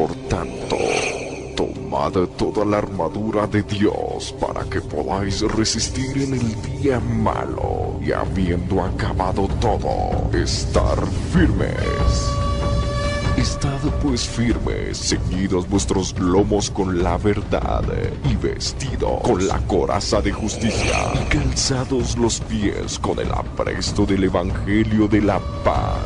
Por tanto, tomad toda la armadura de Dios para que podáis resistir en el día malo y habiendo acabado todo, estar firmes. Estad pues firmes, ceñidos vuestros lomos con la verdad, y vestidos con la coraza de justicia, y calzados los pies con el apresto del evangelio de la paz.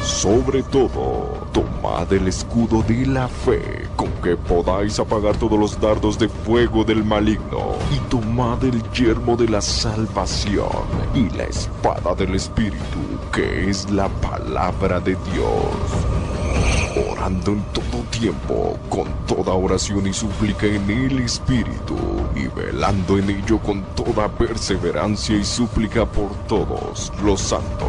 Sobre todo, tomad el escudo de la fe, con que podáis apagar todos los dardos de fuego del maligno, y tomad el yelmo de la salvación, y la espada del Espíritu, que es la palabra de Dios, orando en todo tiempo, con toda oración y súplica en el Espíritu, y velando en ello con toda perseverancia y súplica por todos los santos.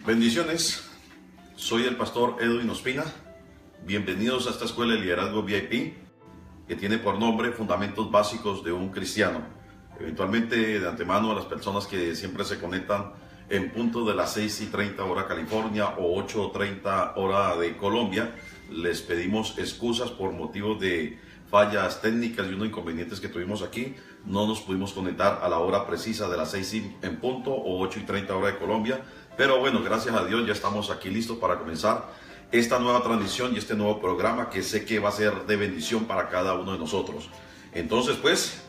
Bendiciones, soy el pastor Edwin Ospina. Bienvenidos a esta escuela de liderazgo VIP que tiene por nombre Fundamentos Básicos de un Cristiano. Eventualmente, de antemano, a las personas que siempre se conectan en punto de las 6:30 hora California o 8:30 hora de Colombia, les pedimos excusas por motivos de fallas técnicas y unos inconvenientes que tuvimos aquí. No nos pudimos conectar a la hora precisa de las 6 en punto o 8:30 hora de Colombia. Pero bueno, gracias a Dios ya estamos aquí listos para comenzar esta nueva transmisión y este nuevo programa que sé que va a ser de bendición para cada uno de nosotros. Entonces pues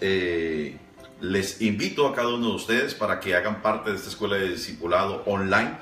les invito a cada uno de ustedes para que hagan parte de esta escuela de discipulado online,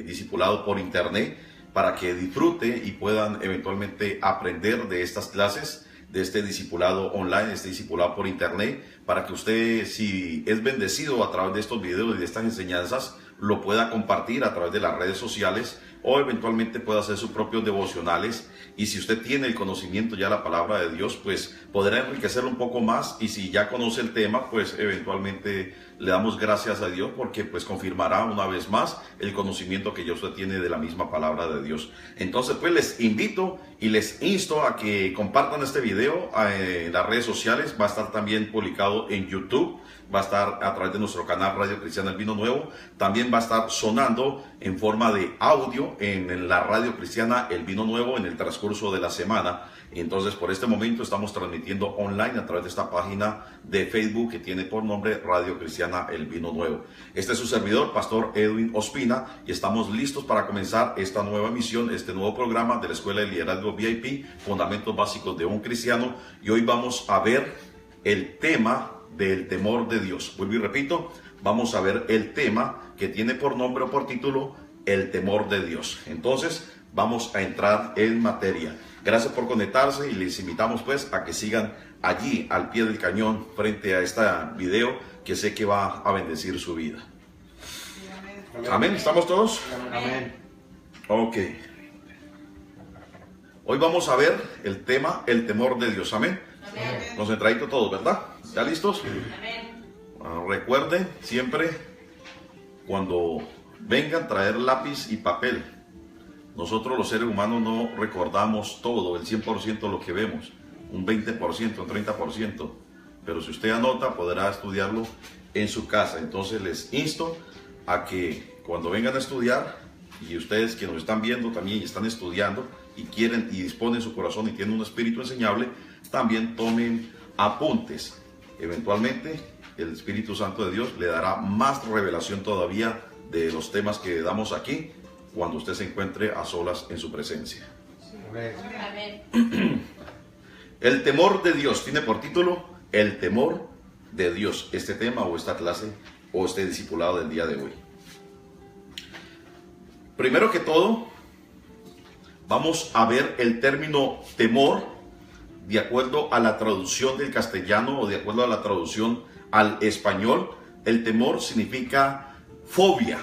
discipulado por internet, para que disfruten y puedan eventualmente aprender de estas clases, de este discipulado online, este discipulado por internet, para que usted, si es bendecido a través de estos videos y de estas enseñanzas, lo pueda compartir a través de las redes sociales o eventualmente pueda hacer sus propios devocionales. Y si usted tiene el conocimiento ya de la palabra de Dios, pues podrá enriquecerlo un poco más. Y si ya conoce el tema, pues eventualmente le damos gracias a Dios porque pues confirmará una vez más el conocimiento que ya usted tiene de la misma palabra de Dios. Entonces pues les invito y les insto a que compartan este video en las redes sociales. Va a estar también publicado en YouTube. Va a estar a través de nuestro canal Radio Cristiana El Vino Nuevo. También va a estar sonando en forma de audio en la Radio Cristiana El Vino Nuevo en el transcurso de la semana. Entonces, por este momento estamos transmitiendo online a través de esta página de Facebook que tiene por nombre Radio Cristiana El Vino Nuevo. Este es su servidor, Pastor Edwin Ospina, y estamos listos para comenzar esta nueva misión, este nuevo programa de la Escuela de Liderazgo VIP, Fundamentos Básicos de un Cristiano. Y hoy vamos a ver el tema del temor de Dios. Vuelvo y repito, vamos a ver el tema que tiene por nombre o por título el temor de Dios. Entonces vamos a entrar en materia. Gracias por conectarse y les invitamos pues a que sigan allí al pie del cañón frente a este video que sé que va a bendecir su vida. Amén. Amén. ¿Estamos todos? Amén. Ok. Hoy vamos a ver el tema, el temor de Dios. Amén. Amén. Concentraditos todos, ¿verdad? ¿Ya listos? Amén. Recuerden siempre cuando vengan traer lápiz y papel. Nosotros los seres humanos no recordamos todo, el 100% de lo que vemos, un 20%, un 30%. Pero si usted anota, podrá estudiarlo en su casa. Entonces les insto a que cuando vengan a estudiar, y ustedes que nos están viendo también están estudiando y quieren y disponen su corazón y tienen un espíritu enseñable, también tomen apuntes. Eventualmente el Espíritu Santo de Dios le dará más revelación todavía de los temas que damos aquí cuando usted se encuentre a solas en su presencia. Amén. El temor de Dios tiene por título el temor de Dios, este tema o esta clase o este discipulado del día de hoy. Primero que todo, vamos a ver el término temor de acuerdo a la traducción del castellano o de acuerdo a la traducción al español, el temor significa fobia.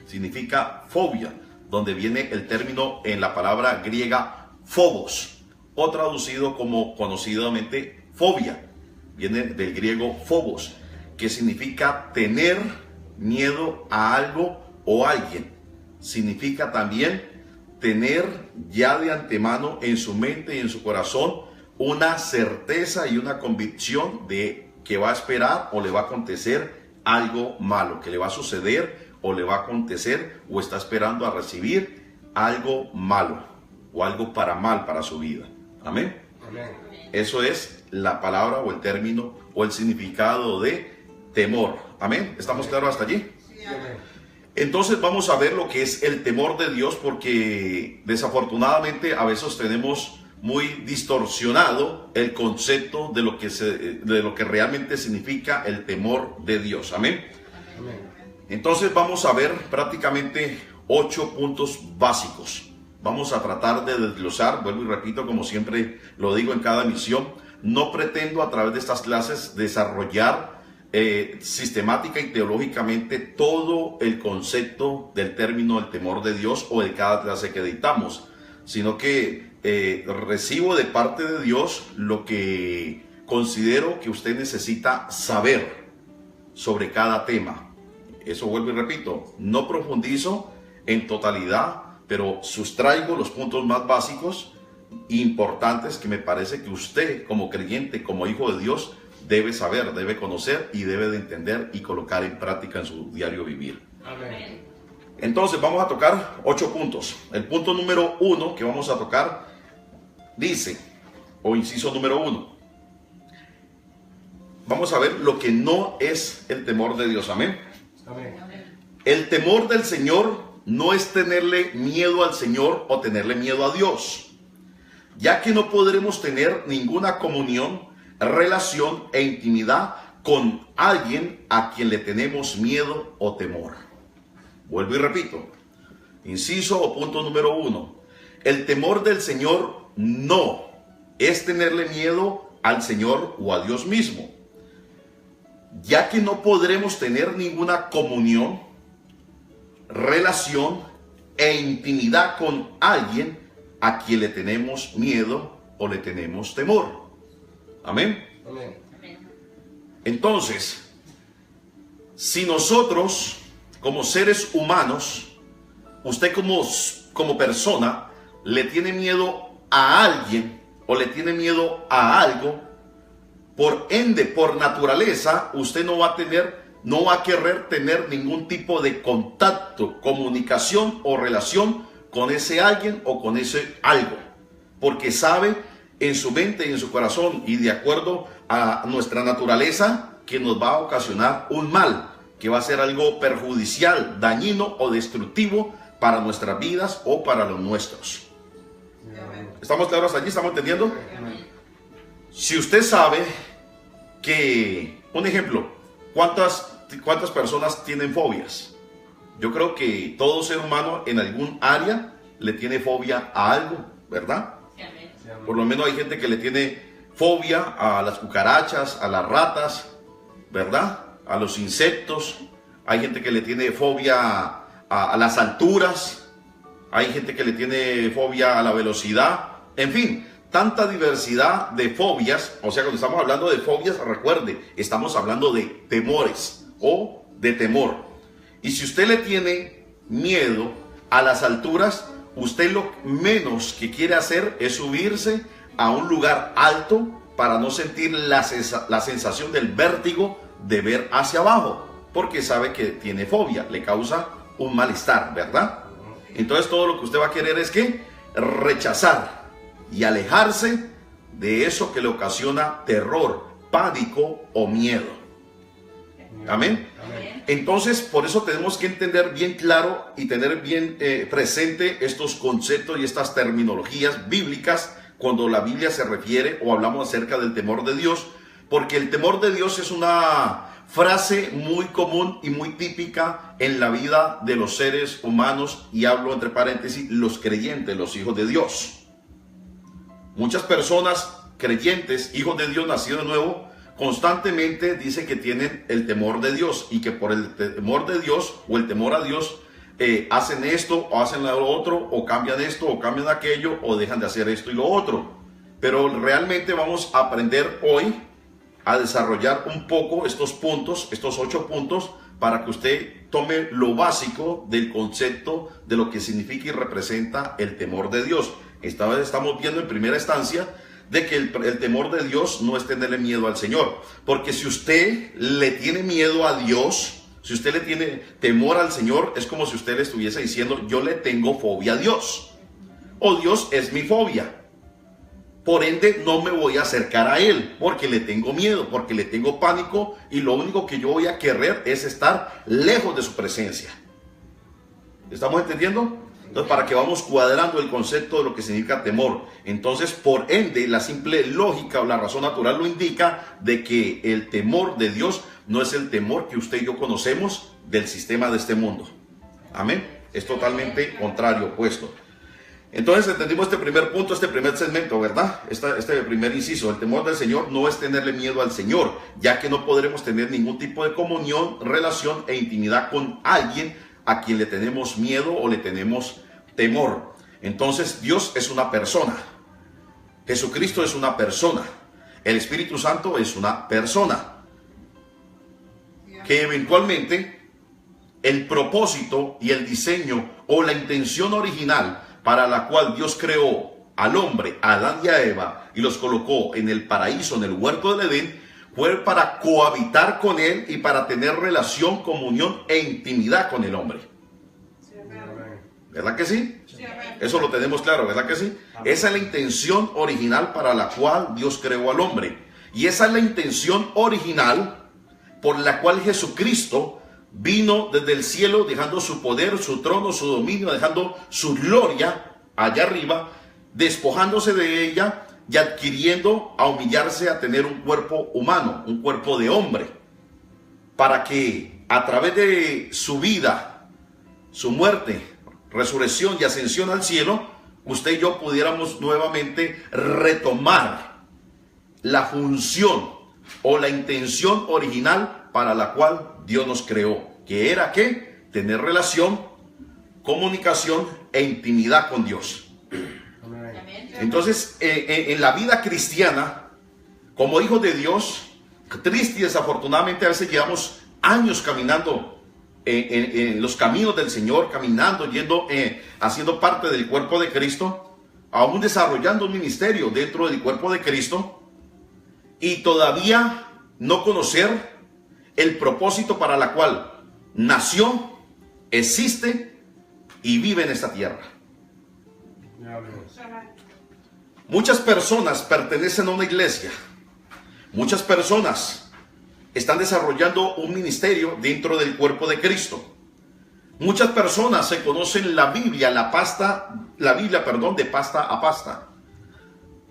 Significa fobia, donde viene el término en la palabra griega phobos, o traducido como conocidamente fobia. Viene del griego phobos, que significa tener miedo a algo o alguien. Significa también tener ya de antemano en su mente y en su corazón una certeza y una convicción de que va a esperar o le va a acontecer algo malo, que le va a suceder o le va a acontecer o está esperando a recibir algo malo o algo para mal para su vida. Amén. Amén. Eso es la palabra o el término o el significado de temor. Amén. ¿Estamos claros hasta allí? Sí, amén. Entonces vamos a ver lo que es el temor de Dios, porque desafortunadamente a veces tenemos muy distorsionado el concepto de lo que realmente significa el temor de Dios. Amén. Amén. Entonces vamos a ver prácticamente 8 puntos básicos. Vamos a tratar de desglosar, vuelvo y repito, como siempre lo digo en cada emisión, no pretendo a través de estas clases desarrollar sistemática y teológicamente todo el concepto del término del temor de Dios o de cada clase que dictamos, sino que recibo de parte de Dios lo que considero que usted necesita saber sobre cada tema. Eso vuelvo y repito, no profundizo en totalidad, pero sustraigo los puntos más básicos e importantes que me parece que usted como creyente, como hijo de Dios, debe saber, debe conocer y debe de entender y colocar en práctica en su diario vivir. Amén. Entonces vamos a tocar 8 puntos. El punto número 1 que vamos a tocar dice, o inciso número 1, vamos a ver lo que no es el temor de Dios. Amén. Amén. El temor del Señor no es tenerle miedo al Señor o tenerle miedo a Dios, ya que no podremos tener ninguna comunión, relación e intimidad con alguien a quien le tenemos miedo o temor. Vuelvo y repito, inciso o punto número 1, el temor del Señor no es tenerle miedo al Señor o a Dios mismo, ya que no podremos tener ninguna comunión, relación e intimidad con alguien a quien le tenemos miedo o le tenemos temor. Amén. Amén. Entonces, si nosotros como seres humanos, usted como persona le tiene miedo a alguien o le tiene miedo a algo, por ende, por naturaleza, usted no va a querer tener ningún tipo de contacto, comunicación o relación con ese alguien o con ese algo, porque sabe en su mente y en su corazón y de acuerdo a nuestra naturaleza que nos va a ocasionar un mal, que va a ser algo perjudicial, dañino o destructivo para nuestras vidas o para los nuestros. ¿Estamos claros allí? ¿Estamos entendiendo? Amén. Si usted sabe que, un ejemplo, ¿cuántas personas tienen fobias? Yo creo que todo ser humano en algún área le tiene fobia a algo, ¿verdad? Por lo menos hay gente que le tiene fobia a las cucarachas, a las ratas, ¿verdad? A los insectos. Hay gente que le tiene fobia a las alturas. Hay gente que le tiene fobia a la velocidad. En fin, tanta diversidad de fobias. O sea, cuando estamos hablando de fobias, recuerde, estamos hablando de temores o de temor. Y si usted le tiene miedo a las alturas, usted lo menos que quiere hacer es subirse a un lugar alto para no sentir la sensación del vértigo de ver hacia abajo, porque sabe que tiene fobia, le causa un malestar, ¿verdad? Entonces todo lo que usted va a querer es que rechazar y alejarse de eso que le ocasiona terror, pánico o miedo. Amén. Amén. Entonces, por eso tenemos que entender bien claro y tener bien presente estos conceptos y estas terminologías bíblicas cuando la Biblia se refiere o hablamos acerca del temor de Dios, porque el temor de Dios es una frase muy común y muy típica en la vida de los seres humanos, y hablo entre paréntesis, los creyentes, los hijos de Dios. Muchas personas creyentes, hijos de Dios, nacidos de nuevo, constantemente dicen que tienen el temor de Dios y que por el temor de Dios o el temor a Dios hacen esto o hacen lo otro o cambian esto o cambian aquello o dejan de hacer esto y lo otro. Pero realmente vamos a aprender hoy a desarrollar un poco estos puntos, estos 8 puntos, para que usted tome lo básico del concepto de lo que significa y representa el temor de Dios. Esta vez estamos viendo en primera instancia de que el temor de Dios no es tenerle miedo al Señor. Porque si usted le tiene miedo a Dios, si usted le tiene temor al Señor, es como si usted le estuviese diciendo, yo le tengo fobia a Dios. O Dios es mi fobia. Por ende, no me voy a acercar a Él porque le tengo miedo, porque le tengo pánico y lo único que yo voy a querer es estar lejos de su presencia. ¿Estamos entendiendo? Entonces, para que vamos cuadrando el concepto de lo que significa temor. Entonces, por ende, la simple lógica o la razón natural lo indica de que el temor de Dios no es el temor que usted y yo conocemos del sistema de este mundo. Amén. Es totalmente contrario, opuesto. Entonces entendimos este primer punto, este primer segmento, ¿verdad? Este primer inciso, el temor del Señor no es tenerle miedo al Señor, ya que no podremos tener ningún tipo de comunión, relación e intimidad con alguien a quien le tenemos miedo o le tenemos temor. Entonces Dios es una persona, Jesucristo es una persona, el Espíritu Santo es una persona, que eventualmente el propósito y el diseño o la intención original para la cual Dios creó al hombre, a Adán y a Eva, y los colocó en el paraíso, en el huerto del Edén, fue para cohabitar con él y para tener relación, comunión e intimidad con el hombre. ¿Verdad que sí? Eso lo tenemos claro, ¿verdad que sí? Esa es la intención original para la cual Dios creó al hombre. Y esa es la intención original por la cual Jesucristo vino desde el cielo, dejando su poder, su trono, su dominio, dejando su gloria allá arriba, despojándose de ella y adquiriendo a humillarse a tener un cuerpo humano, un cuerpo de hombre, para que a través de su vida, su muerte, resurrección y ascensión al cielo, usted y yo pudiéramos nuevamente retomar la función o la intención original para la cual Dios nos creó, que era ¿qué? Tener relación, comunicación e intimidad con Dios. Entonces, en la vida cristiana, como hijos de Dios, triste y desafortunadamente a veces llevamos años caminando en los caminos del Señor, caminando, yendo, haciendo parte del cuerpo de Cristo, aún desarrollando un ministerio dentro del cuerpo de Cristo, y todavía no conocer el propósito para la cual nació, existe y vive en esta tierra. Muchas personas pertenecen a una iglesia. Muchas personas están desarrollando un ministerio dentro del cuerpo de Cristo. Muchas personas se conocen la Biblia, de pasta a pasta.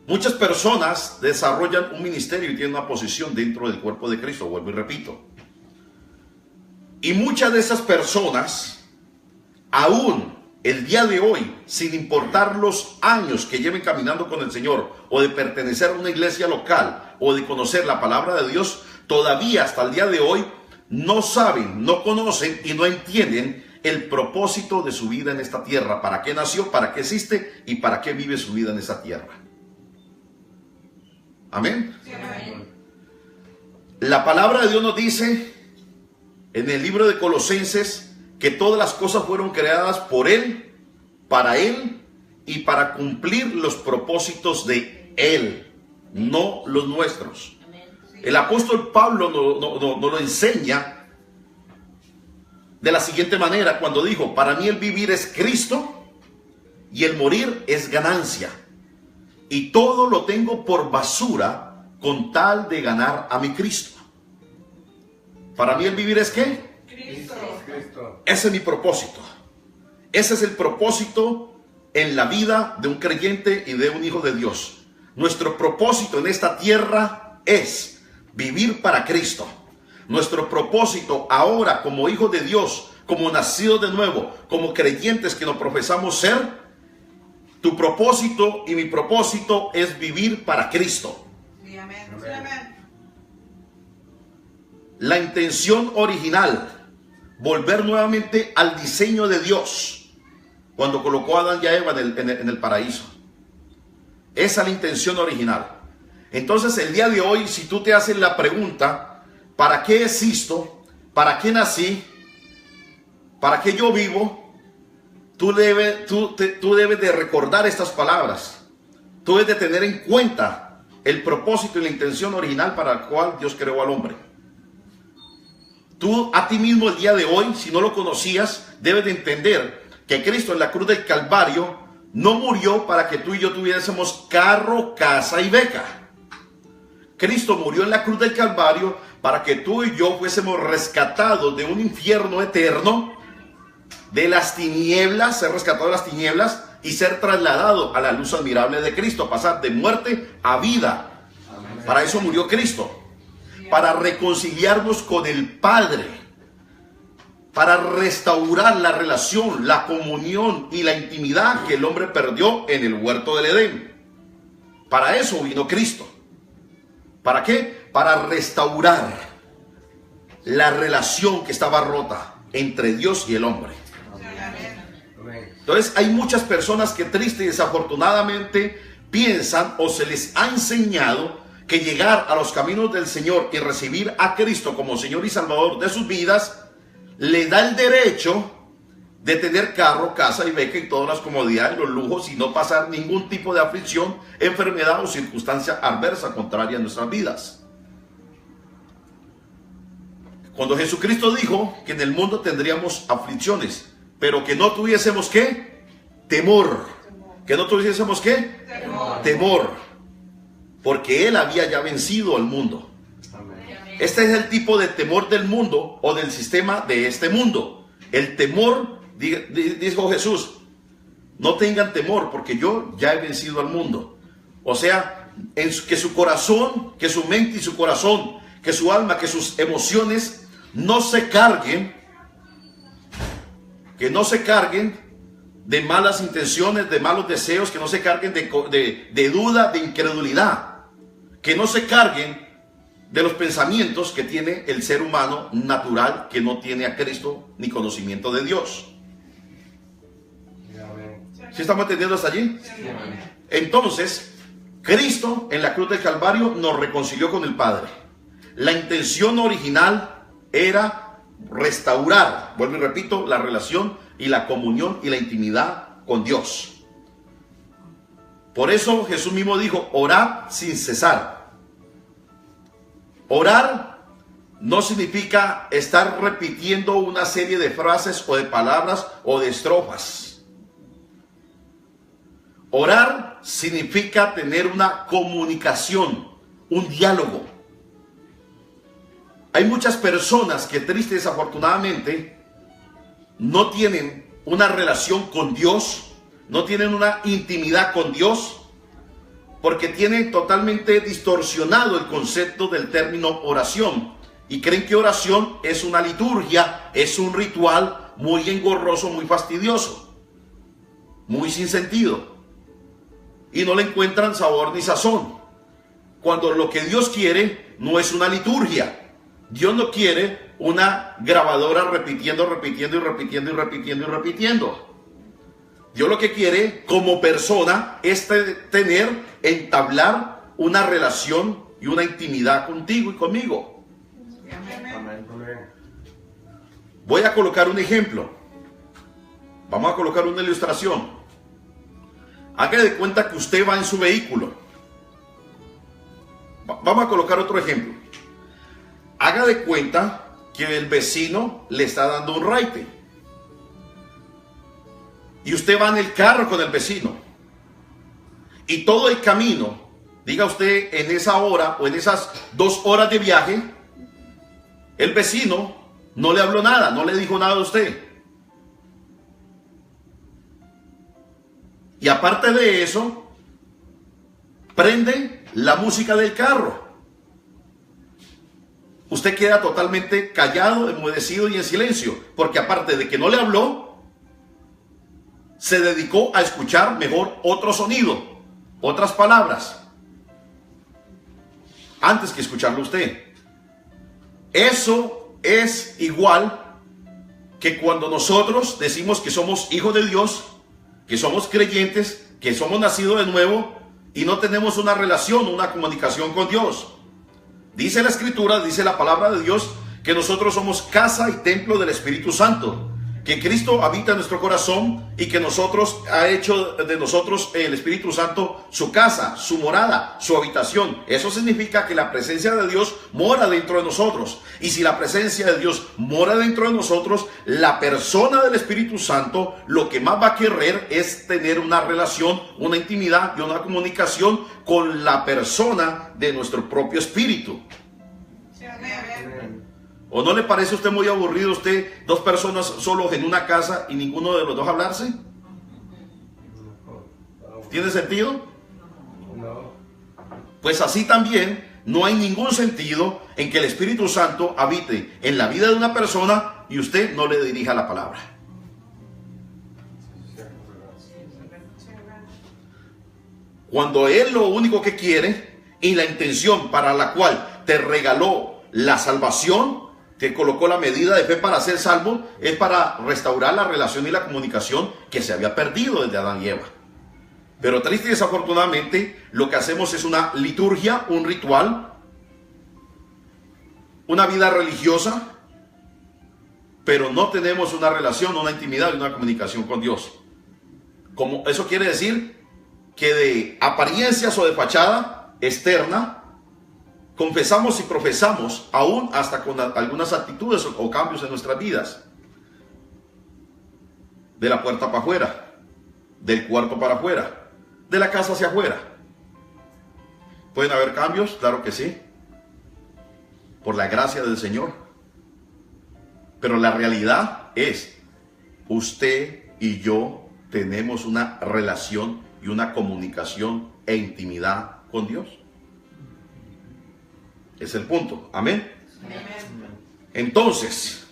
Muchas personas desarrollan un ministerio y tienen una posición dentro del cuerpo de Cristo, vuelvo y repito. Y muchas de esas personas, aún el día de hoy, sin importar los años que lleven caminando con el Señor, o de pertenecer a una iglesia local, o de conocer la palabra de Dios, todavía hasta el día de hoy no saben, no conocen y no entienden el propósito de su vida en esta tierra. ¿Para qué nació? ¿Para qué existe? ¿Y para qué vive su vida en esta tierra? Amén. Sí, amén. La palabra de Dios nos dice en el libro de Colosenses que todas las cosas fueron creadas por Él, para Él y para cumplir los propósitos de Él, no los nuestros. El apóstol Pablo nos lo enseña de la siguiente manera cuando dijo: para mí el vivir es Cristo y el morir es ganancia, y todo lo tengo por basura con tal de ganar a mi Cristo. Para mí el vivir es ¿qué? Cristo. Ese es mi propósito. Ese es el propósito en la vida de un creyente y de un hijo de Dios. Nuestro propósito en esta tierra es vivir para Cristo. Nuestro propósito ahora como hijos de Dios, como nacidos de nuevo, como creyentes que nos profesamos ser, Tu propósito y mi propósito es vivir para Cristo. Sí, amén. Sí, amén. La intención original, volver nuevamente al diseño de Dios cuando colocó a Adán y a Eva en el paraíso. Esa es la intención original. Entonces el día de hoy, si tú te haces la pregunta, ¿para qué existo? ¿Para qué nací? ¿Para qué yo vivo? Tú debes de recordar estas palabras. Tú debes de tener en cuenta el propósito y la intención original para el cual Dios creó al hombre. Tú a ti mismo el día de hoy, si no lo conocías, debes de entender que Cristo en la cruz del Calvario no murió para que tú y yo tuviésemos carro, casa y beca. Cristo murió en la cruz del Calvario para que tú y yo fuésemos rescatados de un infierno eterno, de las tinieblas, ser rescatado de las tinieblas y ser trasladado a la luz admirable de Cristo, pasar de muerte a vida. Amén. Para eso murió Cristo, para reconciliarnos con el Padre, para restaurar la relación, la comunión y la intimidad que el hombre perdió en el huerto del Edén. Para eso vino Cristo. ¿Para qué? Para restaurar la relación que estaba rota entre Dios y el hombre. Entonces hay muchas personas que triste y desafortunadamente piensan o se les ha enseñado que llegar a los caminos del Señor y recibir a Cristo como Señor y Salvador de sus vidas le da el derecho de tener carro, casa y beca y todas las comodidades, los lujos y no pasar ningún tipo de aflicción, enfermedad o circunstancia adversa contraria a nuestras vidas. Cuando Jesucristo dijo que en el mundo tendríamos aflicciones, pero que no tuviésemos ¿qué? Temor. Que no tuviésemos ¿qué? Temor. Porque Él había ya vencido al mundo. Este es el tipo de temor del mundo o del sistema de este mundo. El temor, dijo Jesús, no tengan temor porque yo ya he vencido al mundo. O sea, que su corazón, que su mente y su corazón, que su alma, que sus emociones no se carguen, que no se carguen de malas intenciones, de malos deseos, que no se carguen de duda, de incredulidad, que no se carguen de los pensamientos que tiene el ser humano natural que no tiene a Cristo ni conocimiento de Dios. ¿Sí estamos entendiendo hasta allí? Entonces, Cristo en la cruz del Calvario nos reconcilió con el Padre. La intención original era restaurar, vuelvo y repito, la relación y la comunión y la intimidad con Dios. Por eso Jesús mismo dijo, orad sin cesar. Orar no significa estar repitiendo una serie de frases o de palabras o de estrofas. Orar significa tener una comunicación, un diálogo. Hay muchas personas que triste y desafortunadamente no tienen una relación con Dios, no tienen una intimidad con Dios, porque tienen totalmente distorsionado el concepto del término oración y creen que oración es una liturgia, es un ritual muy engorroso, muy fastidioso, muy sin sentido, y no le encuentran sabor ni sazón, cuando lo que Dios quiere no es una liturgia. Dios no quiere una grabadora repitiendo. Dios lo que quiere como persona es entablar una relación y una intimidad contigo y conmigo. Voy a colocar un ejemplo. Vamos a colocar una ilustración. Haga de cuenta que usted va en su vehículo. Vamos a colocar otro ejemplo. Haga de cuenta que el vecino le está dando un raite. Y usted va en el carro con el vecino. Y todo el camino, diga usted, en esa hora o en esas 2 horas de viaje, el vecino no le habló nada, no le dijo nada a usted. Y aparte de eso, prende la música del carro. Usted queda totalmente callado, enmudecido y en silencio, porque aparte de que no le habló, se dedicó a escuchar mejor otro sonido, otras palabras, antes que escucharlo usted. Eso es igual que cuando nosotros decimos que somos hijos de Dios, que somos creyentes, que somos nacidos de nuevo y no tenemos una relación, una comunicación con Dios. Dice la Escritura, dice la palabra de Dios, que nosotros somos casa y templo del Espíritu Santo, que Cristo habita en nuestro corazón y que nosotros ha hecho de nosotros el Espíritu Santo su casa, su morada, su habitación. Eso significa que la presencia de Dios mora dentro de nosotros. Y si la presencia de Dios mora dentro de nosotros, la persona del Espíritu Santo lo que más va a querer es tener una relación, una intimidad y una comunicación con la persona de nuestro propio espíritu. Sí, amén. ¿O no le parece a usted muy aburrido usted dos personas solos en una casa y ninguno de los dos hablarse? ¿Tiene sentido? Pues así también no hay ningún sentido en que el Espíritu Santo habite en la vida de una persona y usted no le dirija la palabra. Cuando Él lo único que quiere y la intención para la cual te regaló la salvación, te colocó la medida de fe para ser salvo, es para restaurar la relación y la comunicación que se había perdido desde Adán y Eva. Pero triste y desafortunadamente, lo que hacemos es una liturgia, un ritual, una vida religiosa, pero no tenemos una relación, una intimidad y una comunicación con Dios. Como eso quiere decir que de apariencias o de fachada externa, confesamos y profesamos, aún hasta con algunas actitudes o cambios en nuestras vidas. De la puerta para afuera, del cuarto para afuera, de la casa hacia afuera. ¿Pueden haber cambios? Claro que sí. Por la gracia del Señor. Pero la realidad es, usted y yo tenemos una relación y una comunicación e intimidad con Dios. Es el punto. Amén. Entonces,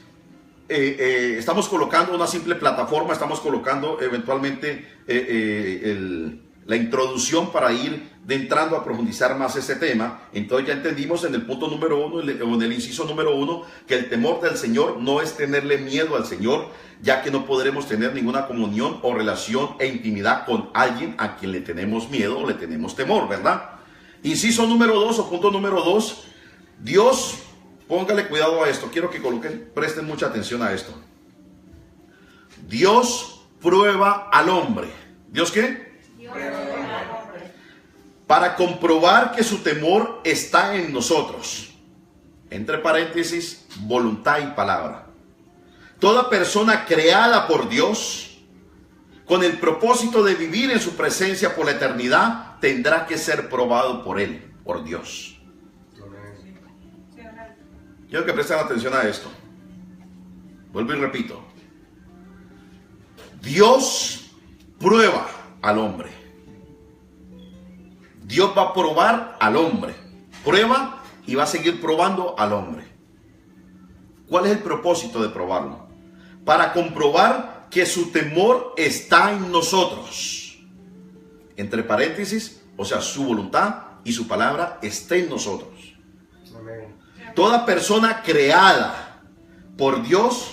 estamos colocando una simple plataforma, estamos colocando eventualmente la introducción para ir entrando a profundizar más este tema. Entonces ya entendimos en el punto número 1, o en el inciso número 1, que el temor del Señor no es tenerle miedo al Señor, ya que no podremos tener ninguna comunión o relación e intimidad con alguien a quien le tenemos miedo o le tenemos temor, ¿verdad? Inciso número 2 o punto número 2, Dios, póngale cuidado a esto, quiero que presten mucha atención a esto. Dios prueba al hombre. ¿Dios qué? Dios prueba al hombre. Para comprobar que su temor está en nosotros. Entre paréntesis, voluntad y palabra. Toda persona creada por Dios, con el propósito de vivir en su presencia por la eternidad, tendrá que ser probado por Él, por Dios. Quiero que presten atención a esto. Vuelvo y repito. Dios prueba al hombre. Dios va a probar al hombre. Prueba y va a seguir probando al hombre. ¿Cuál es el propósito de probarlo? Para comprobar que su temor está en nosotros. Entre paréntesis, o sea, su voluntad y su palabra está en nosotros. Amén. Toda persona creada por Dios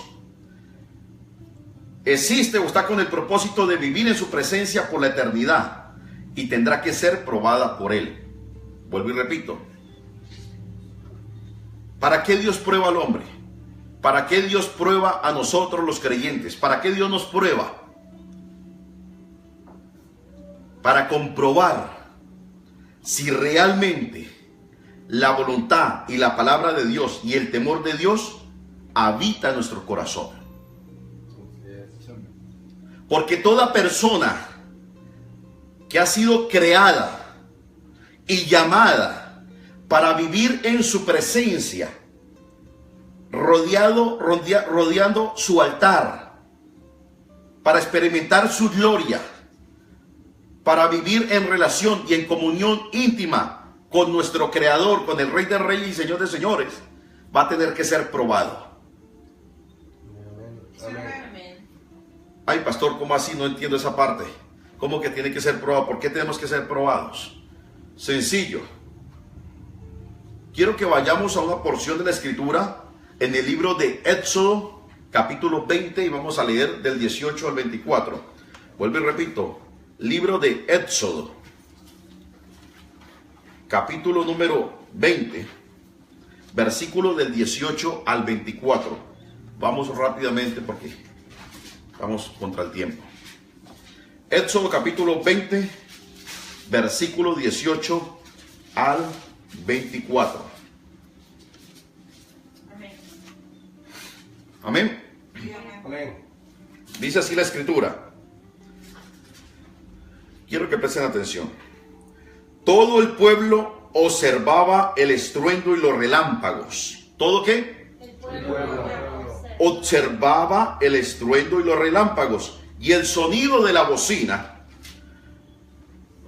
existe o está con el propósito de vivir en su presencia por la eternidad y tendrá que ser probada por Él. Vuelvo y repito. ¿Para qué Dios prueba al hombre? ¿Para qué Dios prueba a nosotros los creyentes? ¿Para qué Dios nos prueba? Para comprobar si realmente la voluntad y la palabra de Dios y el temor de Dios habita en nuestro corazón. Porque toda persona que ha sido creada y llamada para vivir en su presencia, rodeando su altar, para experimentar su gloria, para vivir en relación y en comunión íntima con nuestro Creador, con el Rey de Reyes y Señor de Señores, va a tener que ser probado. Amén. Ay, pastor, ¿cómo así? No entiendo esa parte. ¿Cómo que tiene que ser probado? ¿Por qué tenemos que ser probados? Sencillo. Quiero que vayamos a una porción de la escritura en el libro de Éxodo, capítulo 20, y vamos a leer del 18 al 24. Vuelvo y repito, libro de Éxodo, capítulo número 20, versículo del 18 al 24. Vamos rápidamente porque vamos contra el tiempo. Éxodo capítulo 20, versículo 18 al 24. Amén. Amén. Dice así la escritura. Quiero que presten atención. Todo el pueblo observaba el estruendo y los relámpagos. ¿Todo qué? El pueblo. Observaba el estruendo y los relámpagos y el sonido de la bocina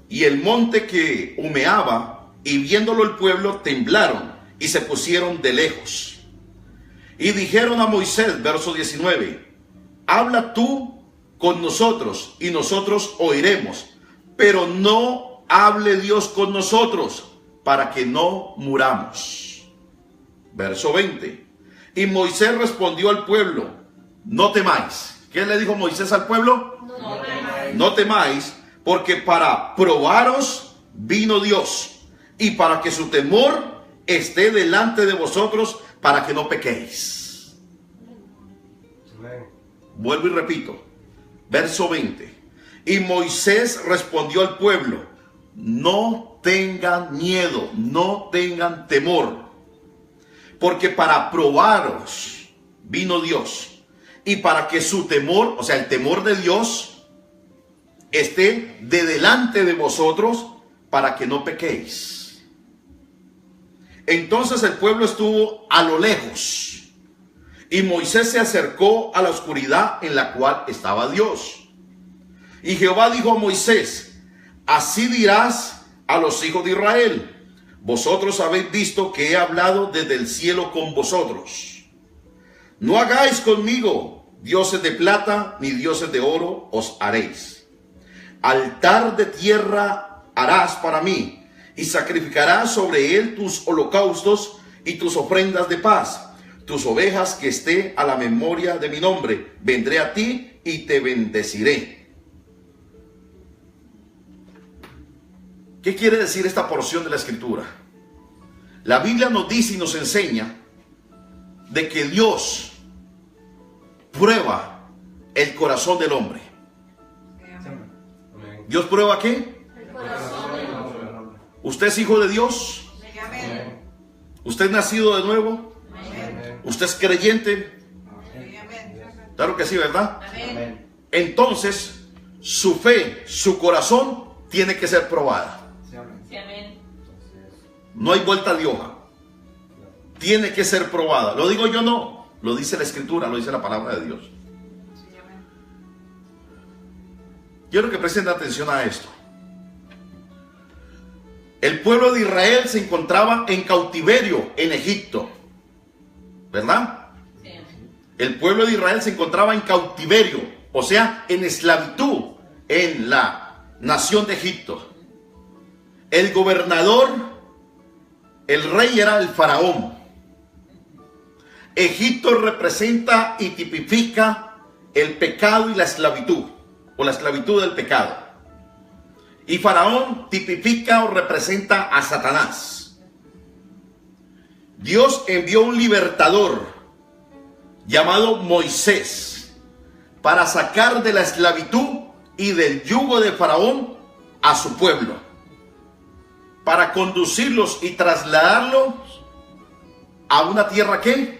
y el monte que humeaba, y viéndolo el pueblo temblaron y se pusieron de lejos. Y dijeron a Moisés, verso 19, habla tú con nosotros y nosotros oiremos, pero no hable Dios con nosotros para que no muramos. Verso 20, y Moisés respondió al pueblo, no temáis. ¿Qué le dijo Moisés al pueblo? No temáis, porque para probaros vino Dios, y para que su temor esté delante de vosotros, para que no pequéis. Amén. Vuelvo y repito, verso 20. Y Moisés respondió al pueblo, no tengan miedo, no tengan temor, porque para probaros vino Dios, y para que su temor, o sea, el temor de Dios, esté de delante de vosotros, para que no pequéis. Entonces el pueblo estuvo a lo lejos, y Moisés se acercó a la oscuridad en la cual estaba Dios. Y Jehová dijo a Moisés, así dirás a los hijos de Israel, vosotros habéis visto que he hablado desde el cielo con vosotros. No hagáis conmigo dioses de plata ni dioses de oro os haréis. Altar de tierra harás para mí, y sacrificarás sobre él tus holocaustos y tus ofrendas de paz. Tus ovejas que esté a la memoria de mi nombre, vendré a ti y te bendeciré. ¿Qué quiere decir esta porción de la escritura? La Biblia nos dice y nos enseña de que Dios prueba el corazón del hombre. Amén. ¿Dios prueba qué? ¿Usted es hijo de Dios? Amén. ¿Usted es nacido de nuevo? Amén. ¿Usted es creyente? Amén. Claro que sí, ¿verdad? Amén. Entonces, su fe, su corazón tiene que ser probada. No hay vuelta de hoja. Tiene que ser probada. Lo digo yo, no. Lo dice la escritura, lo dice la palabra de Dios. Quiero que presten atención a esto. El pueblo de Israel se encontraba en cautiverio en Egipto, ¿verdad? Sí. El pueblo de Israel se encontraba en cautiverio, o sea, en esclavitud en la nación de Egipto. El gobernador, el rey era el faraón. Egipto representa y tipifica el pecado y la esclavitud, o la esclavitud del pecado. Y Faraón tipifica o representa a Satanás. Dios envió un libertador llamado Moisés para sacar de la esclavitud y del yugo de Faraón a su pueblo, para conducirlos y trasladarlos a una tierra ¿qué?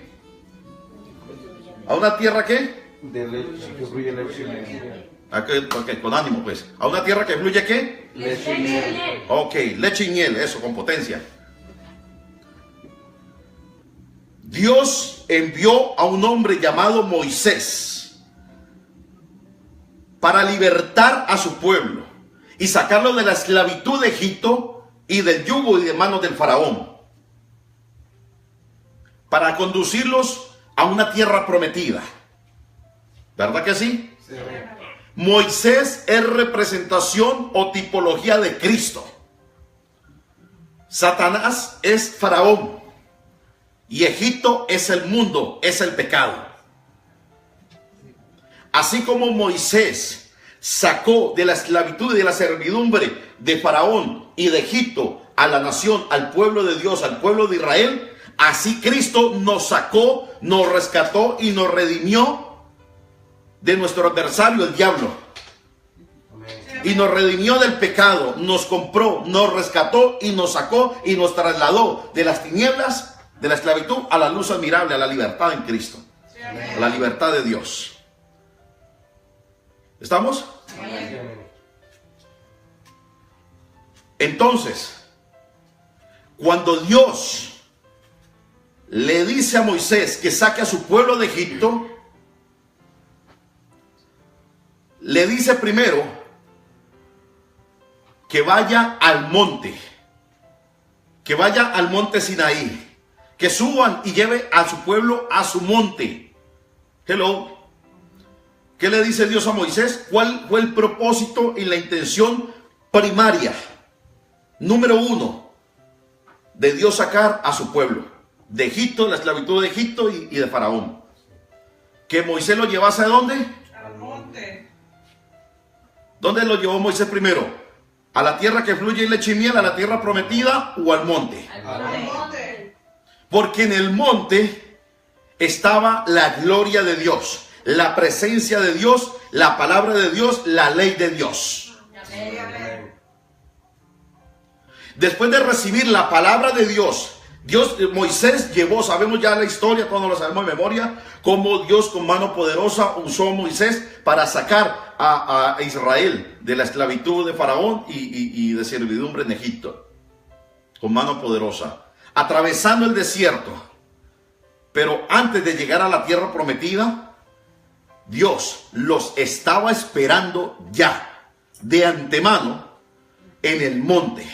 ¿A una tierra qué? De leche que fluye leche y miel. Ok, con ánimo pues. ¿A una tierra que fluye qué? Leche y miel. Ok, leche y miel, eso, con potencia. Dios envió a un hombre llamado Moisés para libertar a su pueblo y sacarlo de la esclavitud de Egipto y del yugo y de manos del faraón, para conducirlos a una tierra prometida. ¿Verdad que sí? Sí. Sí, amén. Moisés es representación o tipología de Cristo. Satanás es Faraón. Y Egipto es el mundo, es el pecado. Así como Moisés sacó de la esclavitud y de la servidumbre de Faraón y de Egipto a la nación, al pueblo de Dios, al pueblo de Israel, así Cristo nos sacó, nos rescató y nos redimió de nuestro adversario, el diablo. Amén. Y nos redimió del pecado, nos compró, nos rescató y nos sacó y nos trasladó de las tinieblas, de la esclavitud, a la luz admirable, a la libertad en Cristo, a la libertad de Dios. ¿Estamos? Sí, amén. Entonces, cuando Dios le dice a Moisés que saque a su pueblo de Egipto, le dice primero que vaya al monte, que vaya al monte Sinaí, que suban y lleve a su pueblo a su monte. Hello. ¿Qué le dice Dios a Moisés? ¿Cuál fue el propósito y la intención primaria? Número uno, de Dios sacar a su pueblo de Egipto, la esclavitud de Egipto y de Faraón. Que Moisés lo llevase ¿a dónde? Al monte. ¿Dónde lo llevó Moisés primero? ¿A la tierra que fluye leche y miel, a la tierra prometida o al monte? Al monte. Porque en el monte estaba la gloria de Dios, la presencia de Dios, la palabra de Dios, la ley de Dios. Sí, amén. Después de recibir la palabra de Dios, Moisés llevó, sabemos ya la historia, todos lo sabemos de memoria, cómo Dios con mano poderosa usó a Moisés para sacar a Israel de la esclavitud de Faraón y de servidumbre en Egipto, con mano poderosa, atravesando el desierto. Pero antes de llegar a la tierra prometida, Dios los estaba esperando ya, de antemano, en el monte.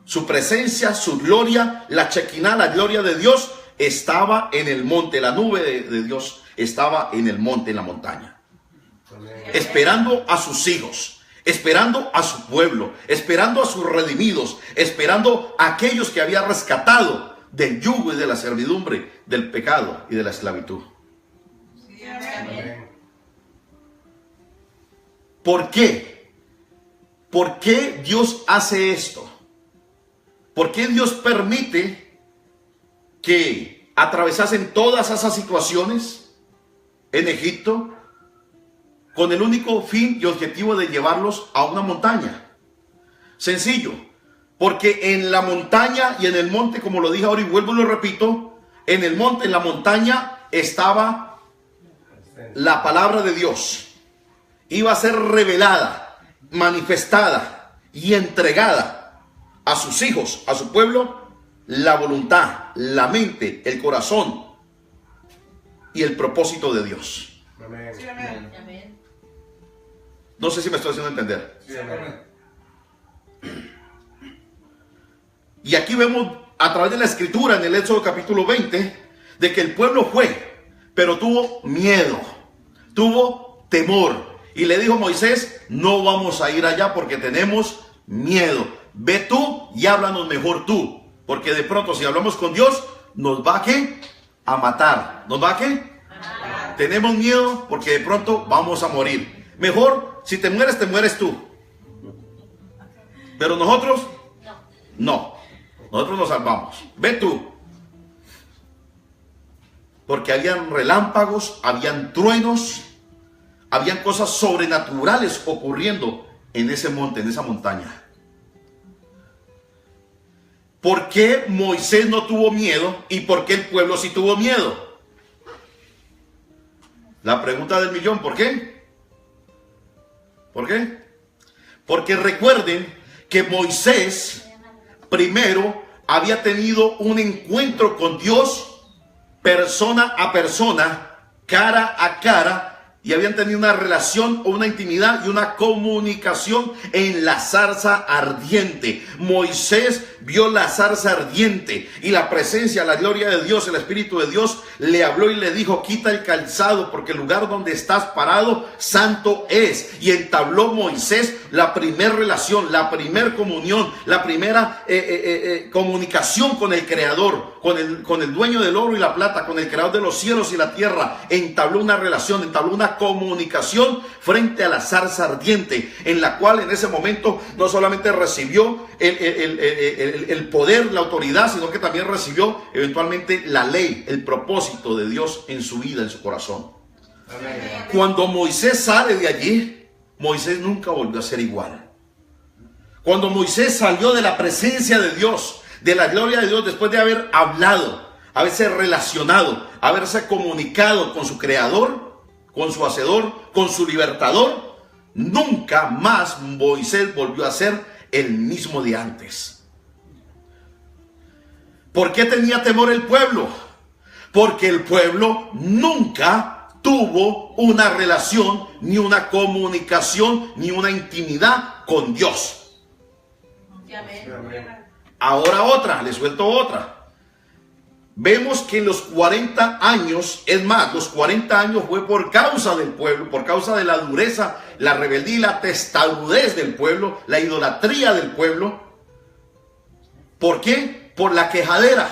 Su presencia, su gloria, la Chequiná, la gloria de Dios, estaba en el monte. La nube de Dios estaba en el monte, en la montaña. Amén. Esperando a sus hijos, esperando a su pueblo, esperando a sus redimidos, esperando a aquellos que había rescatado del yugo y de la servidumbre, del pecado y de la esclavitud. Sí, amén. Amén. ¿Por qué? ¿Por qué Dios hace esto? ¿Por qué Dios permite que atravesasen todas esas situaciones en Egipto con el único fin y objetivo de llevarlos a una montaña? Sencillo, porque en la montaña y en el monte, como lo dije ahora y vuelvo y lo repito, en el monte, en la montaña estaba la palabra de Dios. Iba a ser revelada, manifestada y entregada a sus hijos, a su pueblo, la voluntad, la mente, el corazón y el propósito de Dios. Amén. Sí, amén. Amén. No sé si me estoy haciendo entender. Sí, amén. Y aquí vemos a través de la escritura en el Éxodo capítulo 20 de que el pueblo fue, pero tuvo miedo, tuvo temor. Y le dijo Moisés, no vamos a ir allá porque tenemos miedo. Ve tú y háblanos mejor tú. Porque de pronto si hablamos con Dios, nos va a matar. ¿Nos va a Tenemos miedo porque de pronto vamos a morir. Mejor, si te mueres tú. Pero nosotros, no. Nosotros nos salvamos. Ve tú. Porque habían relámpagos, habían truenos, habían cosas sobrenaturales ocurriendo en ese monte, en esa montaña. ¿Por qué Moisés no tuvo miedo y por qué el pueblo sí tuvo miedo? La pregunta del millón, ¿por qué? ¿Por qué? Porque recuerden que Moisés primero había tenido un encuentro con Dios persona a persona, cara a cara, y habían tenido una relación o una intimidad y una comunicación en la zarza ardiente. Moisés vio la zarza ardiente y la presencia, la gloria de Dios, el Espíritu de Dios le habló y le dijo: quita el calzado porque el lugar donde estás parado santo es. Y entabló Moisés la primera relación, la primera comunión, la primera comunicación con el Creador, con el dueño del oro y la plata, con el Creador de los cielos y la tierra. Entabló una relación, entabló una comunicación frente a la zarza ardiente, en la cual en ese momento no solamente recibió el poder, la autoridad, sino que también recibió eventualmente la ley, el propósito de Dios en su vida, en su corazón. Amén. Cuando Moisés sale de allí, Moisés nunca volvió a ser igual. Cuando Moisés salió de la presencia de Dios, de la gloria de Dios, después de haber hablado, haberse relacionado, haberse comunicado con su Creador, con su Hacedor, con su Libertador, nunca más Moisés volvió a ser el mismo de antes. ¿Por qué tenía temor el pueblo? Porque el pueblo nunca tuvo una relación, ni una comunicación, ni una intimidad con Dios. Amén. Ahora otra, les suelto otra. Vemos que en los 40 años, es más, los 40 años fue por causa del pueblo, por causa de la dureza, la rebeldía y la testarudez del pueblo, la idolatría del pueblo. ¿Por qué? Por la quejadera.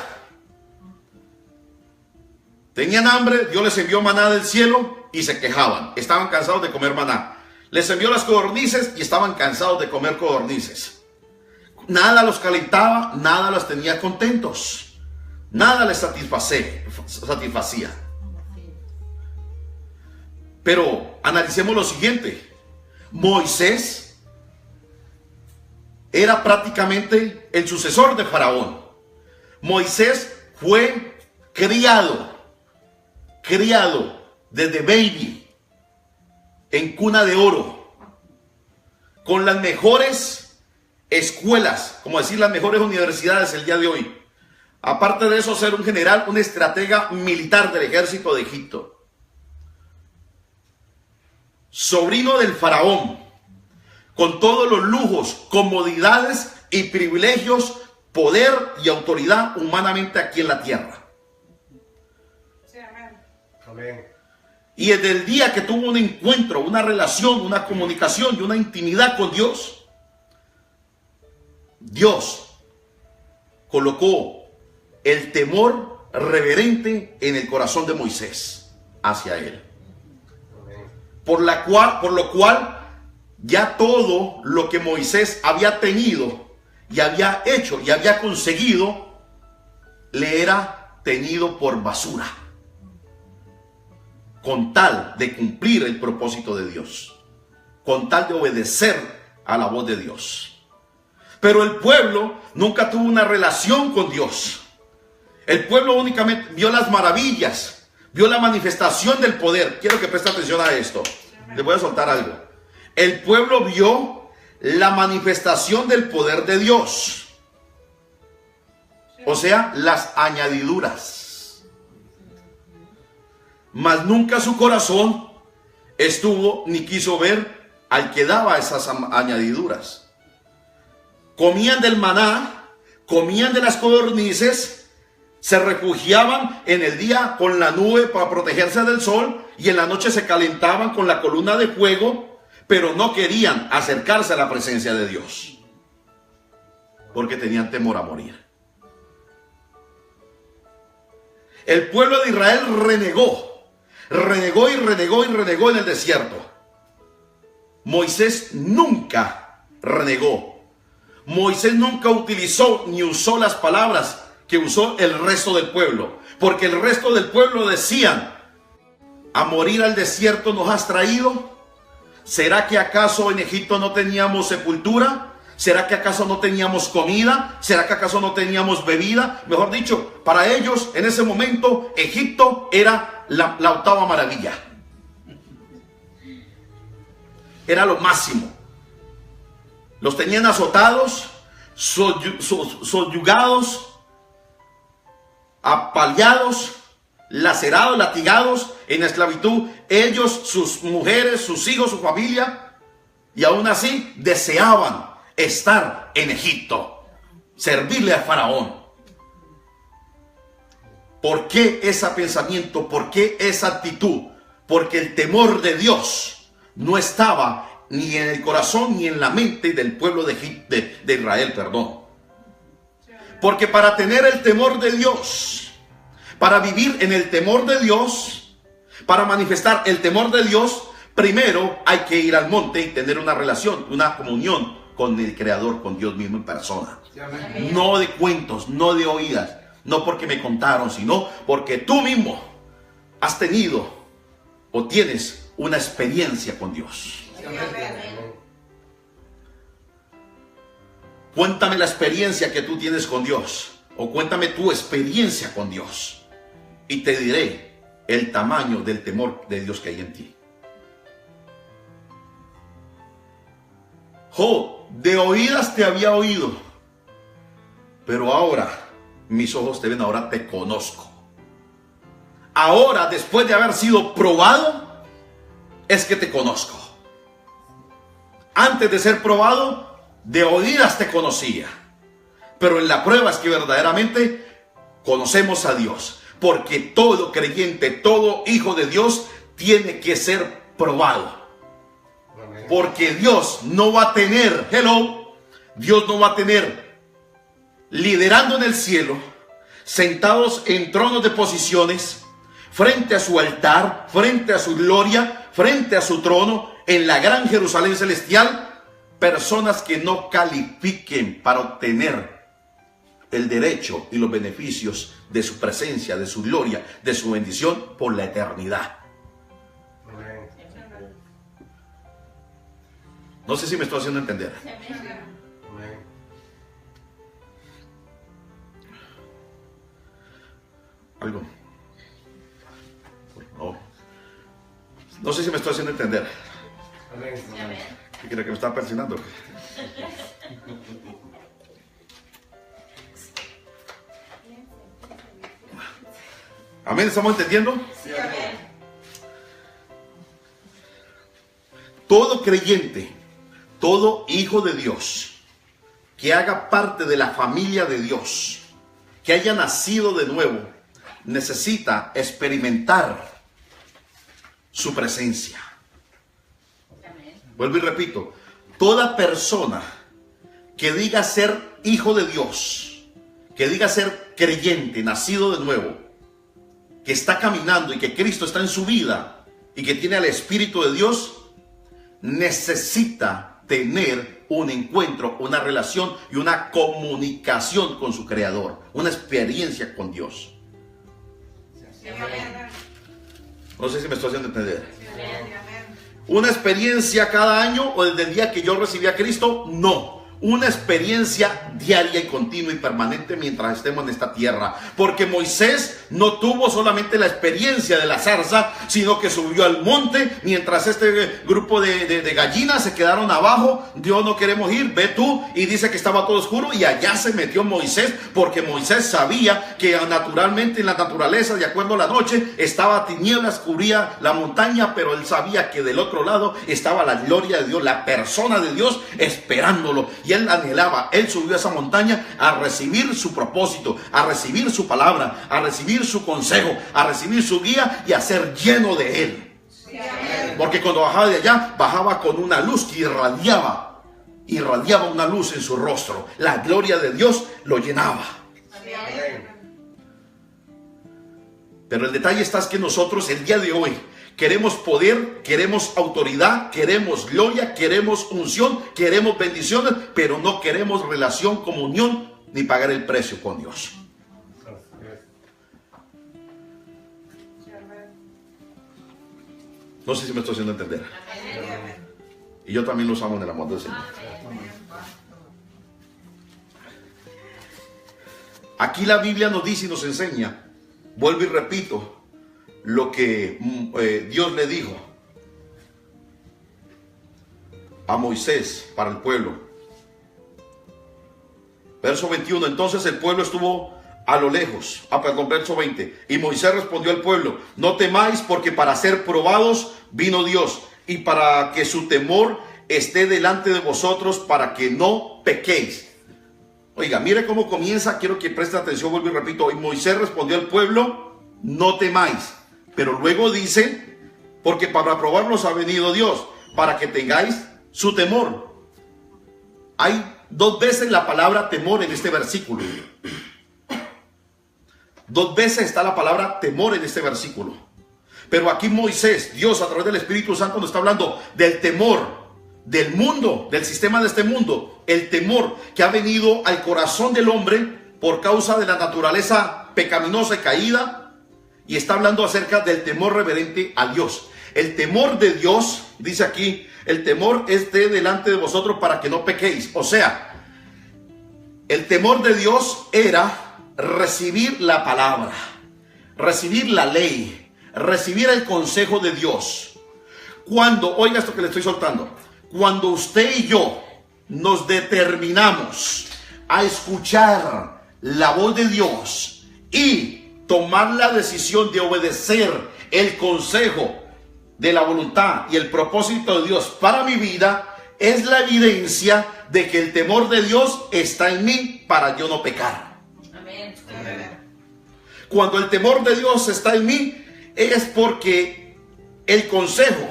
Tenían hambre, Dios les envió maná del cielo y se quejaban. Estaban cansados de comer maná. Les envió las codornices y estaban cansados de comer codornices. Nada los calentaba, nada los tenía contentos. Nada les satisfacía. Pero analicemos lo siguiente. Moisés era prácticamente el sucesor de Faraón. Moisés fue criado desde baby en cuna de oro, con las mejores escuelas, como decir las mejores universidades el día de hoy. Aparte de eso, ser un general, un estratega militar del ejército de Egipto. Sobrino del faraón, con todos los lujos, comodidades y privilegios, poder y autoridad humanamente aquí en la tierra. Amén. Y desde el día que tuvo un encuentro, una relación, una comunicación y una intimidad con Dios, Dios colocó el temor reverente en el corazón de Moisés hacia él. Amén. Por lo cual ya todo lo que Moisés había tenido y había hecho y había conseguido le era tenido por basura, con tal de cumplir el propósito de Dios, con tal de obedecer a la voz de Dios. Pero el pueblo nunca tuvo una relación con Dios. El pueblo únicamente vio las maravillas, vio la manifestación del poder. Quiero que preste atención a esto. Les voy a soltar algo. El pueblo vio la manifestación del poder de Dios. O sea, las añadiduras. Mas nunca su corazón estuvo ni quiso ver al que daba esas añadiduras. Comían del maná, comían de las codornices, se refugiaban en el día con la nube para protegerse del sol y en la noche se calentaban con la columna de fuego, pero no querían acercarse a la presencia de Dios porque tenían temor a morir. El pueblo de Israel renegó en el desierto. Moisés nunca renegó. Moisés nunca utilizó ni usó las palabras que usó el resto del pueblo, porque el resto del pueblo decían: ¿a morir al desierto nos has traído? ¿Será que acaso en Egipto no teníamos sepultura? ¿Será que acaso no teníamos comida? ¿Será que acaso no teníamos bebida? Mejor dicho, para ellos en ese momento Egipto era la octava maravilla. Era lo máximo. Los tenían azotados, soyugados, apaleados, lacerados, latigados, en esclavitud, ellos, sus mujeres, sus hijos, su familia, y aún así deseaban estar en Egipto, servirle al faraón. ¿Por qué ese pensamiento? ¿Por qué esa actitud? Porque el temor de Dios no estaba ni en el corazón ni en la mente del pueblo de Israel, perdón. Porque para tener el temor de Dios, para vivir en el temor de Dios, para manifestar el temor de Dios, primero hay que ir al monte y tener una relación, una comunión con el Creador, con Dios mismo en persona. No de cuentos, no de oídas, no porque me contaron, sino porque tú mismo has tenido o tienes una experiencia con Dios. Cuéntame la experiencia que tú tienes con Dios, o cuéntame tu experiencia con Dios, y te diré el tamaño del temor de Dios que hay en ti. Job, de oídas te había oído, pero ahora mis ojos te ven, ahora te conozco. Ahora, después de haber sido probado, es que te conozco. Antes de ser probado, de oídas te conocía, pero en la prueba es que verdaderamente conocemos a Dios, porque todo creyente, todo hijo de Dios tiene que ser probado. Porque Dios no va a tener, Dios no va a tener liderando en el cielo, sentados en tronos de posiciones, frente a su altar, frente a su gloria, frente a su trono, en la gran Jerusalén celestial, personas que no califiquen para obtener el derecho y los beneficios de su presencia, de su gloria, de su bendición por la eternidad. No sé si me estoy haciendo entender. Algo. No. No sé si me estoy haciendo entender. ¿Qué cree que me está persinando? Amén, ¿estamos entendiendo? Sí, amén. Todo creyente, todo hijo de Dios, que haga parte de la familia de Dios, que haya nacido de nuevo, necesita experimentar su presencia. Vuelvo y repito, toda persona que diga ser hijo de Dios, que diga ser creyente, nacido de nuevo, que está caminando y que Cristo está en su vida y que tiene al Espíritu de Dios, necesita tener un encuentro, una relación y una comunicación con su Creador, una experiencia con Dios. Sí, amén. No sé si me estoy haciendo entender. Sí, amén. ¿Una experiencia cada año o desde el día que yo recibí a Cristo? No. Una experiencia diaria y continua y permanente mientras estemos en esta tierra. Porque Moisés no tuvo solamente la experiencia de la zarza, sino que subió al monte mientras este grupo de gallinas se quedaron abajo. Dios, no queremos ir, ve tú. Y dice que estaba todo oscuro y allá se metió Moisés, porque Moisés sabía que naturalmente en la naturaleza, de acuerdo a la noche, estaba tinieblas, cubría la montaña, pero él sabía que del otro lado estaba la gloria de Dios, la persona de Dios esperándolo. Y él anhelaba, él subió a esa montaña a recibir su propósito, a recibir su palabra, a recibir su consejo, a recibir su guía y a ser lleno de él. Sí, amén. Porque cuando bajaba de allá, bajaba con una luz que irradiaba una luz en su rostro. La gloria de Dios lo llenaba. Sí, amén. Pero el detalle está es que nosotros el día de hoy queremos poder, queremos autoridad, queremos gloria, queremos unción, queremos bendiciones, pero no queremos relación, comunión, ni pagar el precio con Dios. Sí, amén. No sé si me estoy haciendo entender. Sí, amén. Y yo también los amo en el amor del Señor. Aquí la Biblia nos dice y nos enseña, vuelvo y repito, lo que Dios le dijo a Moisés para el pueblo. Verso 21, entonces el pueblo estuvo a lo lejos. Verso 20. Y Moisés respondió al pueblo: no temáis, porque para ser probados vino Dios, y para que su temor esté delante de vosotros, para que no pequéis. Oiga, mire cómo comienza. Quiero que preste atención, vuelvo y repito. Y Moisés respondió al pueblo: no temáis. Pero luego dice: porque para probarlos ha venido Dios, para que tengáis su temor. Hay 2 veces la palabra temor en este versículo. 2 veces está la palabra temor en este versículo. Pero aquí Moisés, Dios a través del Espíritu Santo, nos está hablando del temor del mundo, del sistema de este mundo. El temor que ha venido al corazón del hombre por causa de la naturaleza pecaminosa y caída. Y está hablando acerca del temor reverente a Dios. El temor de Dios, dice aquí, el temor esté delante de vosotros para que no pequéis. O sea, el temor de Dios era recibir la palabra, recibir la ley, recibir el consejo de Dios. Cuando, oiga esto que le estoy soltando, cuando usted y yo nos determinamos a escuchar la voz de Dios y tomar la decisión de obedecer el consejo de la voluntad y el propósito de Dios para mi vida, es la evidencia de que el temor de Dios está en mí para yo no pecar. Cuando el temor de Dios está en mí, es porque el consejo,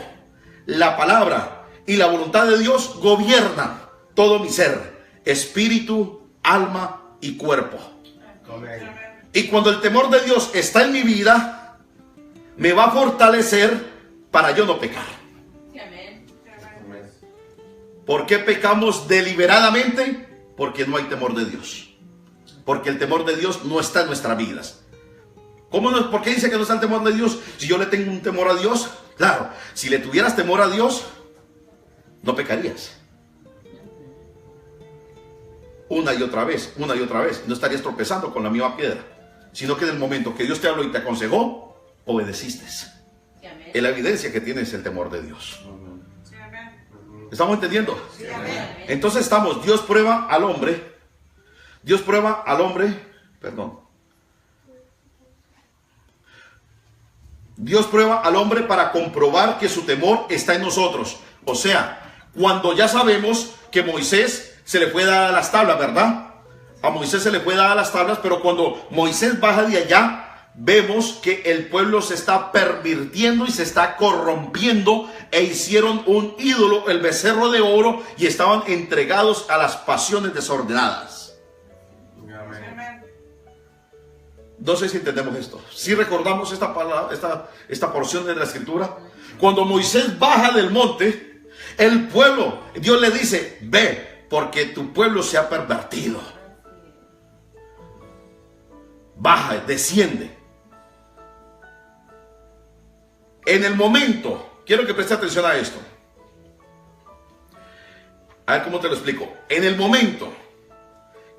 la palabra y la voluntad de Dios gobiernan todo mi ser, espíritu, alma y cuerpo. Amén. Y cuando el temor de Dios está en mi vida, me va a fortalecer para yo no pecar. Amén. ¿Por qué pecamos deliberadamente? Porque no hay temor de Dios. Porque el temor de Dios no está en nuestras vidas. ¿Cómo no? ¿Por qué dice que no está el temor de Dios? Si yo le tengo un temor a Dios, claro, si le tuvieras temor a Dios, no pecarías. Una y otra vez, no estarías tropezando con la misma piedra, sino que en el momento que Dios te habló y te aconsejó, obedeciste. Es la evidencia que tienes el temor de Dios. ¿Estamos entendiendo? Entonces Dios prueba al hombre, Dios prueba al hombre para comprobar que su temor está en nosotros. O sea, cuando ya sabemos que Moisés se le fue dar a las tablas, ¿verdad? A Moisés se le fue dar a las tablas, pero cuando Moisés baja de allá, vemos que el pueblo se está pervirtiendo y se está corrompiendo, e hicieron un ídolo, el becerro de oro, y estaban entregados a las pasiones desordenadas. No sé si entendemos esto. Si recordamos esta palabra, esta porción de la escritura. Cuando Moisés baja del monte, el pueblo, Dios le dice: ve, porque tu pueblo se ha pervertido. Baja, desciende. En el momento, quiero que preste atención a esto. A ver cómo te lo explico. En el momento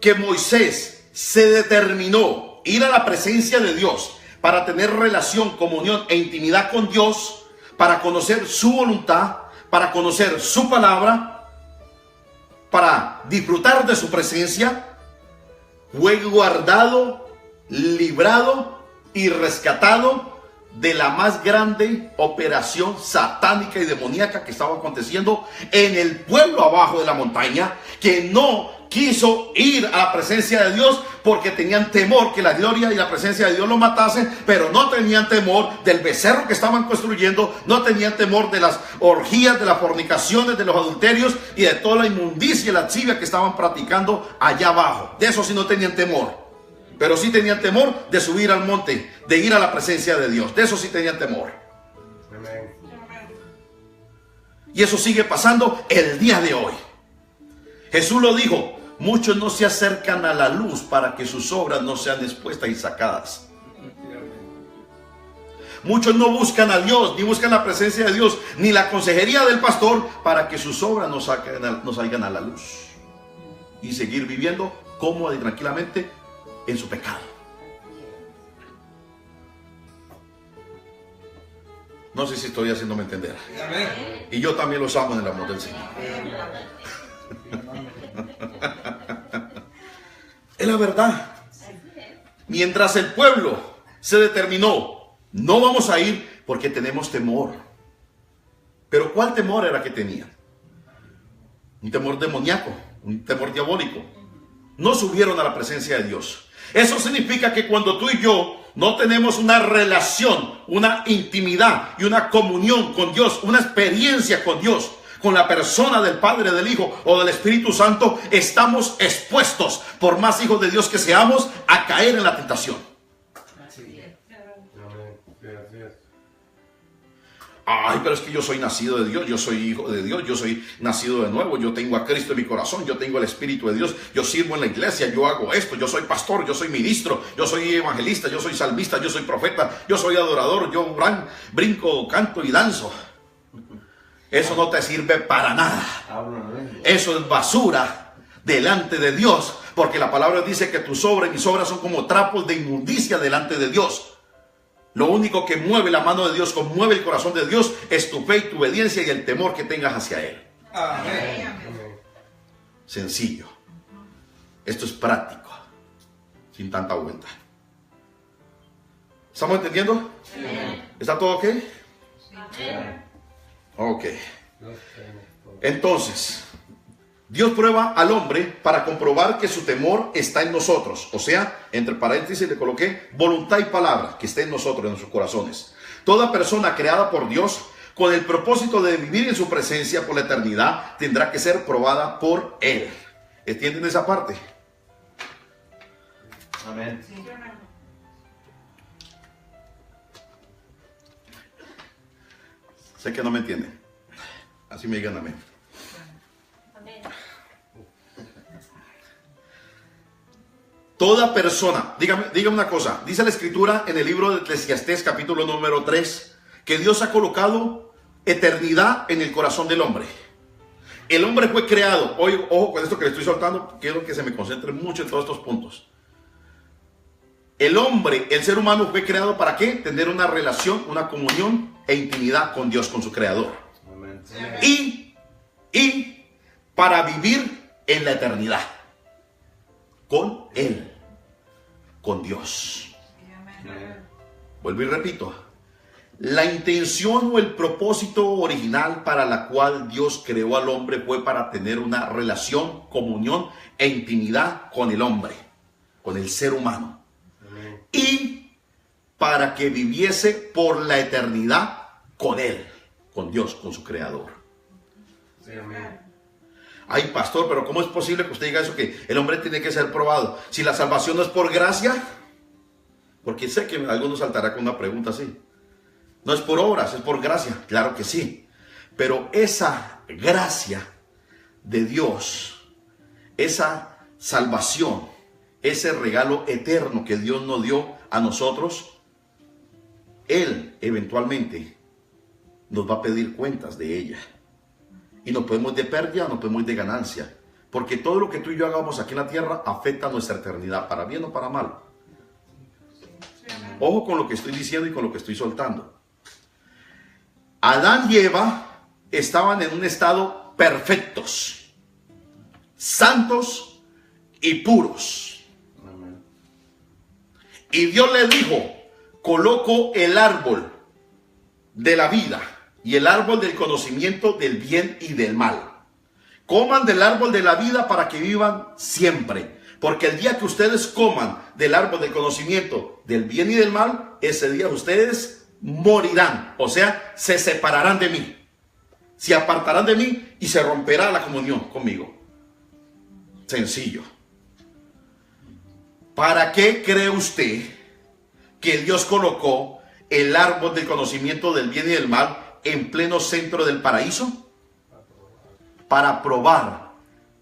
que Moisés se determinó ir a la presencia de Dios para tener relación, comunión e intimidad con Dios, para conocer su voluntad, para conocer su palabra, para disfrutar de su presencia, fue guardado, librado y rescatado de la más grande operación satánica y demoníaca que estaba aconteciendo en el pueblo abajo de la montaña, que no quiso ir a la presencia de Dios porque tenían temor que la gloria y la presencia de Dios lo matasen, pero no tenían temor del becerro que estaban construyendo, no tenían temor de las orgías, de las fornicaciones, de los adulterios y de toda la inmundicia y lascivia que estaban practicando allá abajo. De eso sí no tenían temor, pero sí tenían temor de subir al monte, de ir a la presencia de Dios. De eso sí tenían temor. Amén. Y eso sigue pasando el día de hoy. Jesús lo dijo: muchos no se acercan a la luz para que sus obras no sean expuestas y sacadas. Muchos no buscan a Dios, ni buscan la presencia de Dios, ni la consejería del pastor, para que sus obras no salgan a la luz y seguir viviendo cómoda y tranquilamente en su pecado. No sé si estoy haciéndome entender. Y yo también los amo en el amor del Señor. Es la verdad. Mientras el pueblo se determinó, no vamos a ir porque tenemos temor. Pero ¿cuál temor era que tenían? Un temor demoníaco, un temor diabólico. No subieron a la presencia de Dios. Eso significa que cuando tú y yo no tenemos una relación, una intimidad y una comunión con Dios, una experiencia con Dios, con la persona del Padre, del Hijo o del Espíritu Santo, estamos expuestos, por más hijos de Dios que seamos, a caer en la tentación. Ay, pero es que yo soy nacido de Dios, yo soy hijo de Dios, yo soy nacido de nuevo, yo tengo a Cristo en mi corazón, yo tengo el Espíritu de Dios, yo sirvo en la iglesia, yo hago esto, yo soy pastor, yo soy ministro, yo soy evangelista, yo soy salmista, yo soy profeta, yo soy adorador, yo brinco, canto y danzo. Eso no te sirve para nada. Eso es basura delante de Dios, porque la palabra dice que tus obras y mis obras son como trapos de inmundicia delante de Dios. Lo único que mueve la mano de Dios, que mueve el corazón de Dios, es tu fe y tu obediencia y el temor que tengas hacia Él. Amén. Sencillo. Esto es práctico, sin tanta vuelta. ¿Estamos entendiendo? ¿Está todo ok? Ok. Entonces, Dios prueba al hombre para comprobar que su temor está en nosotros. O sea, entre paréntesis le coloqué voluntad y palabra que esté en nosotros, en nuestros corazones. Toda persona creada por Dios con el propósito de vivir en su presencia por la eternidad tendrá que ser probada por Él. ¿Entienden esa parte? Amén. Sé que no me entienden. Así me digan amén. Toda persona, dígame una cosa, dice la escritura en el libro de Eclesiastés capítulo número 3, que Dios ha colocado eternidad en el corazón del hombre. El hombre fue creado, ojo con esto que le estoy soltando, quiero que se me concentre mucho en todos estos puntos. El hombre, el ser humano fue creado ¿para qué? Tener una relación, una comunión e intimidad con Dios, con su creador. Amén. Y para vivir en la eternidad. Con Él, con Dios. Vuelvo y repito, la intención o el propósito original para la cual Dios creó al hombre fue para tener una relación, comunión e intimidad con el hombre, con el ser humano. Y para que viviese por la eternidad con Él, con Dios, con su creador. Sí, amén. Ay, pastor, pero ¿cómo es posible que usted diga eso? Que el hombre tiene que ser probado. Si la salvación no es por gracia, porque sé que algunos saltará con una pregunta así. No es por obras, es por gracia. Claro que sí. Pero esa gracia de Dios, esa salvación, ese regalo eterno que Dios nos dio a nosotros, Él eventualmente nos va a pedir cuentas de ella. Y no podemos ir de pérdida, no podemos ir de ganancia. Porque todo lo que tú y yo hagamos aquí en la tierra afecta a nuestra eternidad, para bien o para mal. Ojo con lo que estoy diciendo y con lo que estoy soltando. Adán y Eva estaban en un estado perfectos, santos y puros. Y Dios le dijo, coloco el árbol de la vida y el árbol del conocimiento del bien y del mal. Coman del árbol de la vida para que vivan siempre. Porque el día que ustedes coman del árbol del conocimiento del bien y del mal, ese día ustedes morirán. O sea, se separarán de mí. Se apartarán de mí y se romperá la comunión conmigo. Sencillo. ¿Para qué cree usted que Dios colocó el árbol del conocimiento del bien y del mal en pleno centro del paraíso? Para probar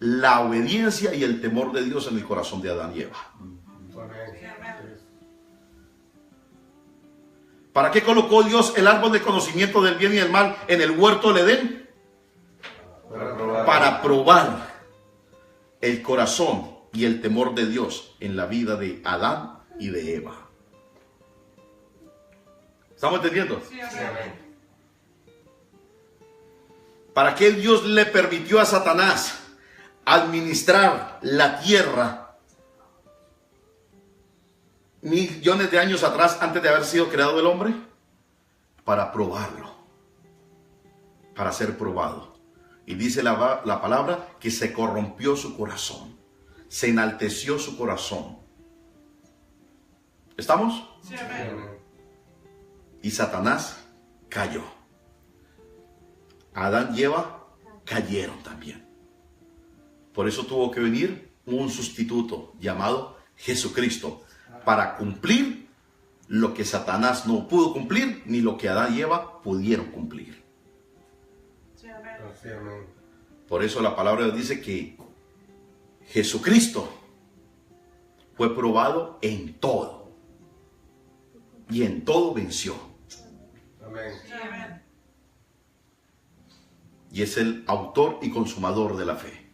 la obediencia y el temor de Dios en el corazón de Adán y Eva. ¿Para qué colocó Dios el árbol del conocimiento del bien y del mal en el huerto del Edén? Para probar el corazón y el temor de Dios en la vida de Adán y de Eva. ¿Estamos entendiendo? Sí, amén. ¿Para qué Dios le permitió a Satanás administrar la tierra millones de años atrás, antes de haber sido creado el hombre? Para probarlo, para ser probado. Y dice la palabra que se corrompió su corazón, se enalteció su corazón. ¿Estamos? Sí, amén. Y Satanás cayó. Adán y Eva cayeron también. Por eso tuvo que venir un sustituto llamado Jesucristo para cumplir lo que Satanás no pudo cumplir, ni lo que Adán y Eva pudieron cumplir. Sí, amén. Sí, amén. Por eso la palabra dice que Jesucristo fue probado en todo. Y en todo venció. Amén. Sí, amén. Y es el autor y consumador de la fe.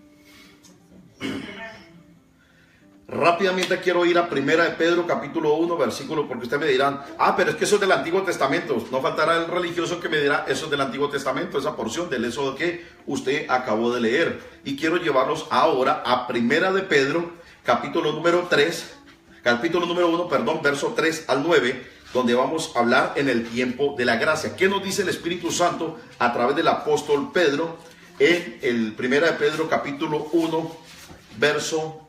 Rápidamente quiero ir a 1 de Pedro capítulo 1 versículo, porque ustedes me dirán, pero es que eso es del Antiguo Testamento. No faltará el religioso que me dirá, eso es del Antiguo Testamento, esa porción del éxodo que usted acabó de leer. Y quiero llevarlos ahora a 1 de Pedro capítulo número 1, verso 3 al 9, donde vamos a hablar en el tiempo de la gracia. ¿Qué nos dice el Espíritu Santo a través del apóstol Pedro en el 1 de Pedro capítulo 1, verso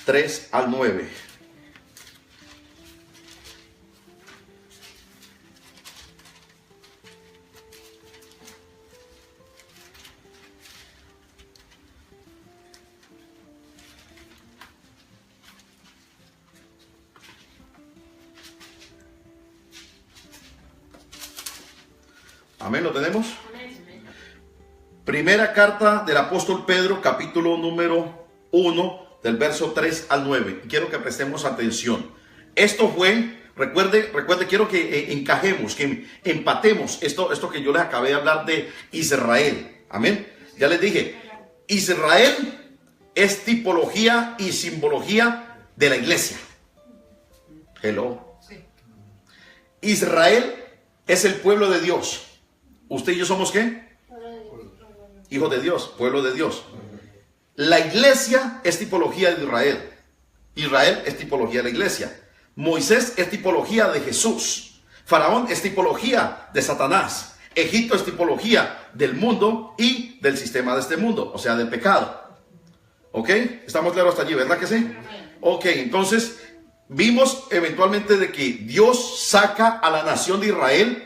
3 al 9? Amén, ¿lo tenemos? Primera carta del apóstol Pedro, capítulo número 1, del verso 3 al 9. Quiero que prestemos atención. Esto fue, recuerde, quiero que encajemos, que empatemos esto que yo les acabé de hablar de Israel. Amén. Ya les dije, Israel es tipología y simbología de la iglesia. Hello. Sí. Israel es el pueblo de Dios. ¿Usted y yo somos qué? Hijos de Dios, pueblo de Dios. La iglesia es tipología de Israel. Israel es tipología de la iglesia. Moisés es tipología de Jesús. Faraón es tipología de Satanás. Egipto es tipología del mundo y del sistema de este mundo, o sea, del pecado. ¿Ok? ¿Estamos claros hasta allí, verdad que sí? Ok, entonces vimos eventualmente de que Dios saca a la nación de Israel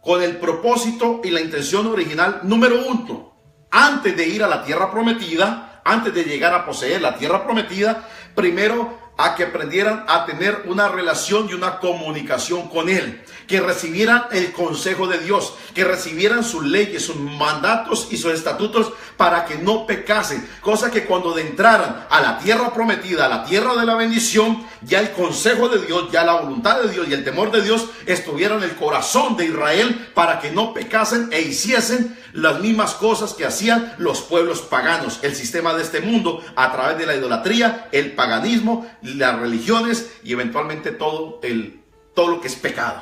con el propósito y la intención original número 1. Antes de ir a la tierra prometida, antes de llegar a poseer la tierra prometida, primero a que aprendieran a tener una relación y una comunicación con Él, que recibieran el consejo de Dios, que recibieran sus leyes, sus mandatos y sus estatutos para que no pecasen, cosa que cuando entraran a la tierra prometida, a la tierra de la bendición, ya el consejo de Dios, ya la voluntad de Dios y el temor de Dios estuviera en el corazón de Israel para que no pecasen e hiciesen las mismas cosas que hacían los pueblos paganos, el sistema de este mundo, a través de la idolatría, el paganismo, las religiones y eventualmente todo lo que es pecado.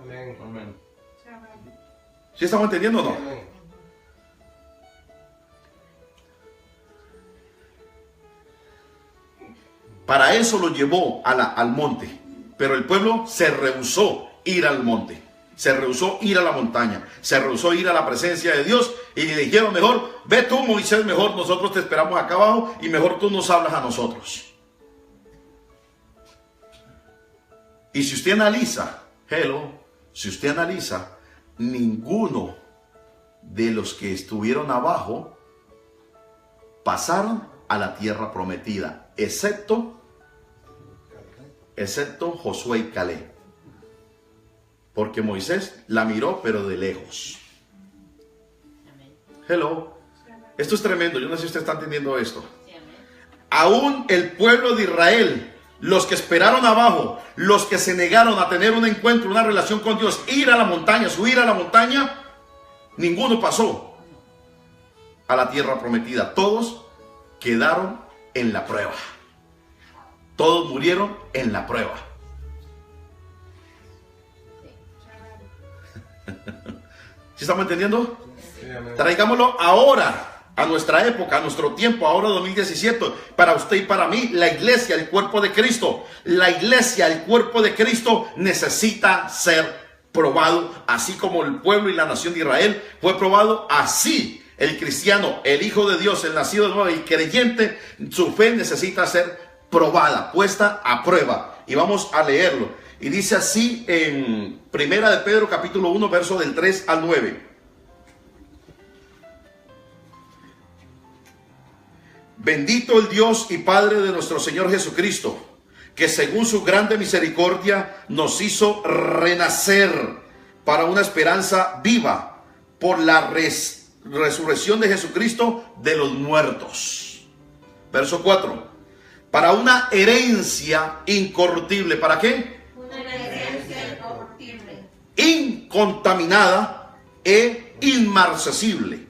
Amén. Amén. Sí, amén. ¿Sí estamos entendiendo o no? Amén. Para eso lo llevó al monte, pero el pueblo se rehusó ir al monte, se rehusó ir a la montaña, se rehusó ir a la presencia de Dios y le dijeron: mejor ve tú, Moisés, mejor nosotros te esperamos acá abajo y mejor tú nos hablas a nosotros. Y si usted analiza, si usted analiza, ninguno de los que estuvieron abajo pasaron a la tierra prometida, excepto Josué y Caleb, porque Moisés la miró pero de lejos. Esto es tremendo. Yo no sé si usted está entendiendo esto. Aún el pueblo de Israel, los que esperaron abajo, los que se negaron a tener un encuentro, una relación con Dios, ir a la montaña, subir a la montaña, ninguno pasó a la tierra prometida. Todos quedaron en la prueba. Todos murieron en la prueba. ¿Sí estamos entendiendo? Sí, amén. Traigámoslo ahora a nuestra época, a nuestro tiempo, ahora 2017, para usted y para mí, la iglesia, el cuerpo de Cristo. La iglesia, el cuerpo de Cristo necesita ser probado, así como el pueblo y la nación de Israel fue probado, así el cristiano, el hijo de Dios, el nacido de nuevo, el creyente, su fe necesita ser probada, puesta a prueba. Y vamos a leerlo. Y dice así en Primera de Pedro capítulo 1, verso del 3 al 9. Bendito el Dios y Padre de nuestro Señor Jesucristo, que según su grande misericordia nos hizo renacer para una esperanza viva por la resurrección de Jesucristo de los muertos. Verso 4. Para una herencia incorruptible. ¿Para qué? Una herencia incorruptible, Incontaminada e inmarcesible,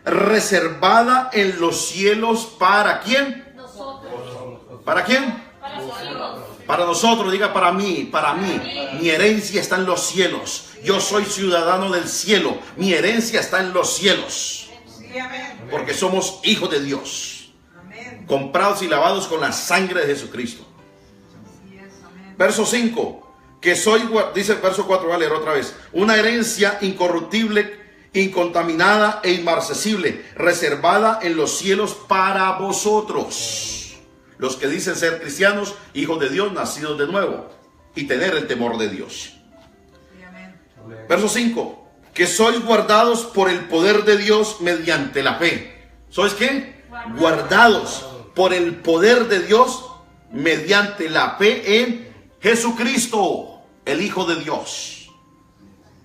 reservada en los cielos. ¿Para quién? Nosotros. ¿Para quién? Para los hijos. Para nosotros, diga para mí, para mí. Mi herencia está en los cielos. Yo soy ciudadano del cielo. Mi herencia está en los cielos. sí, amén, Porque somos hijos de Dios. amén, Comprados y lavados con la sangre de Jesucristo. así es, amén, Verso 5. Que soy, dice el verso 4, voy a leer otra vez. Una herencia incorruptible, incontaminada e inmarcesible, reservada en los cielos para vosotros, los que dicen ser cristianos, hijos de Dios, nacidos de nuevo, y tener el temor de Dios. sí, amén, Verso 5. Que sois guardados por el poder de Dios mediante la fe. ¿Sois qué? Guardados por el poder de Dios mediante la fe en Jesucristo, el Hijo de Dios,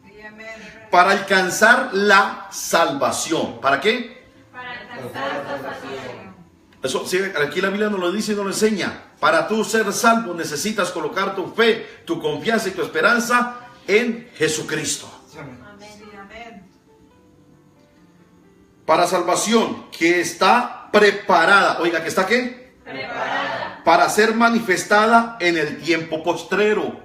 sí, amén, para alcanzar la salvación. ¿Para qué? Para alcanzar salvación. Eso, sí, aquí la Biblia nos lo dice y nos lo enseña. Para tú ser salvo necesitas colocar tu fe, tu confianza y tu esperanza en Jesucristo. Amén. sí, amén, Para salvación que está preparada. Oiga, ¿que está qué? Preparada. Para ser manifestada en el tiempo postrero.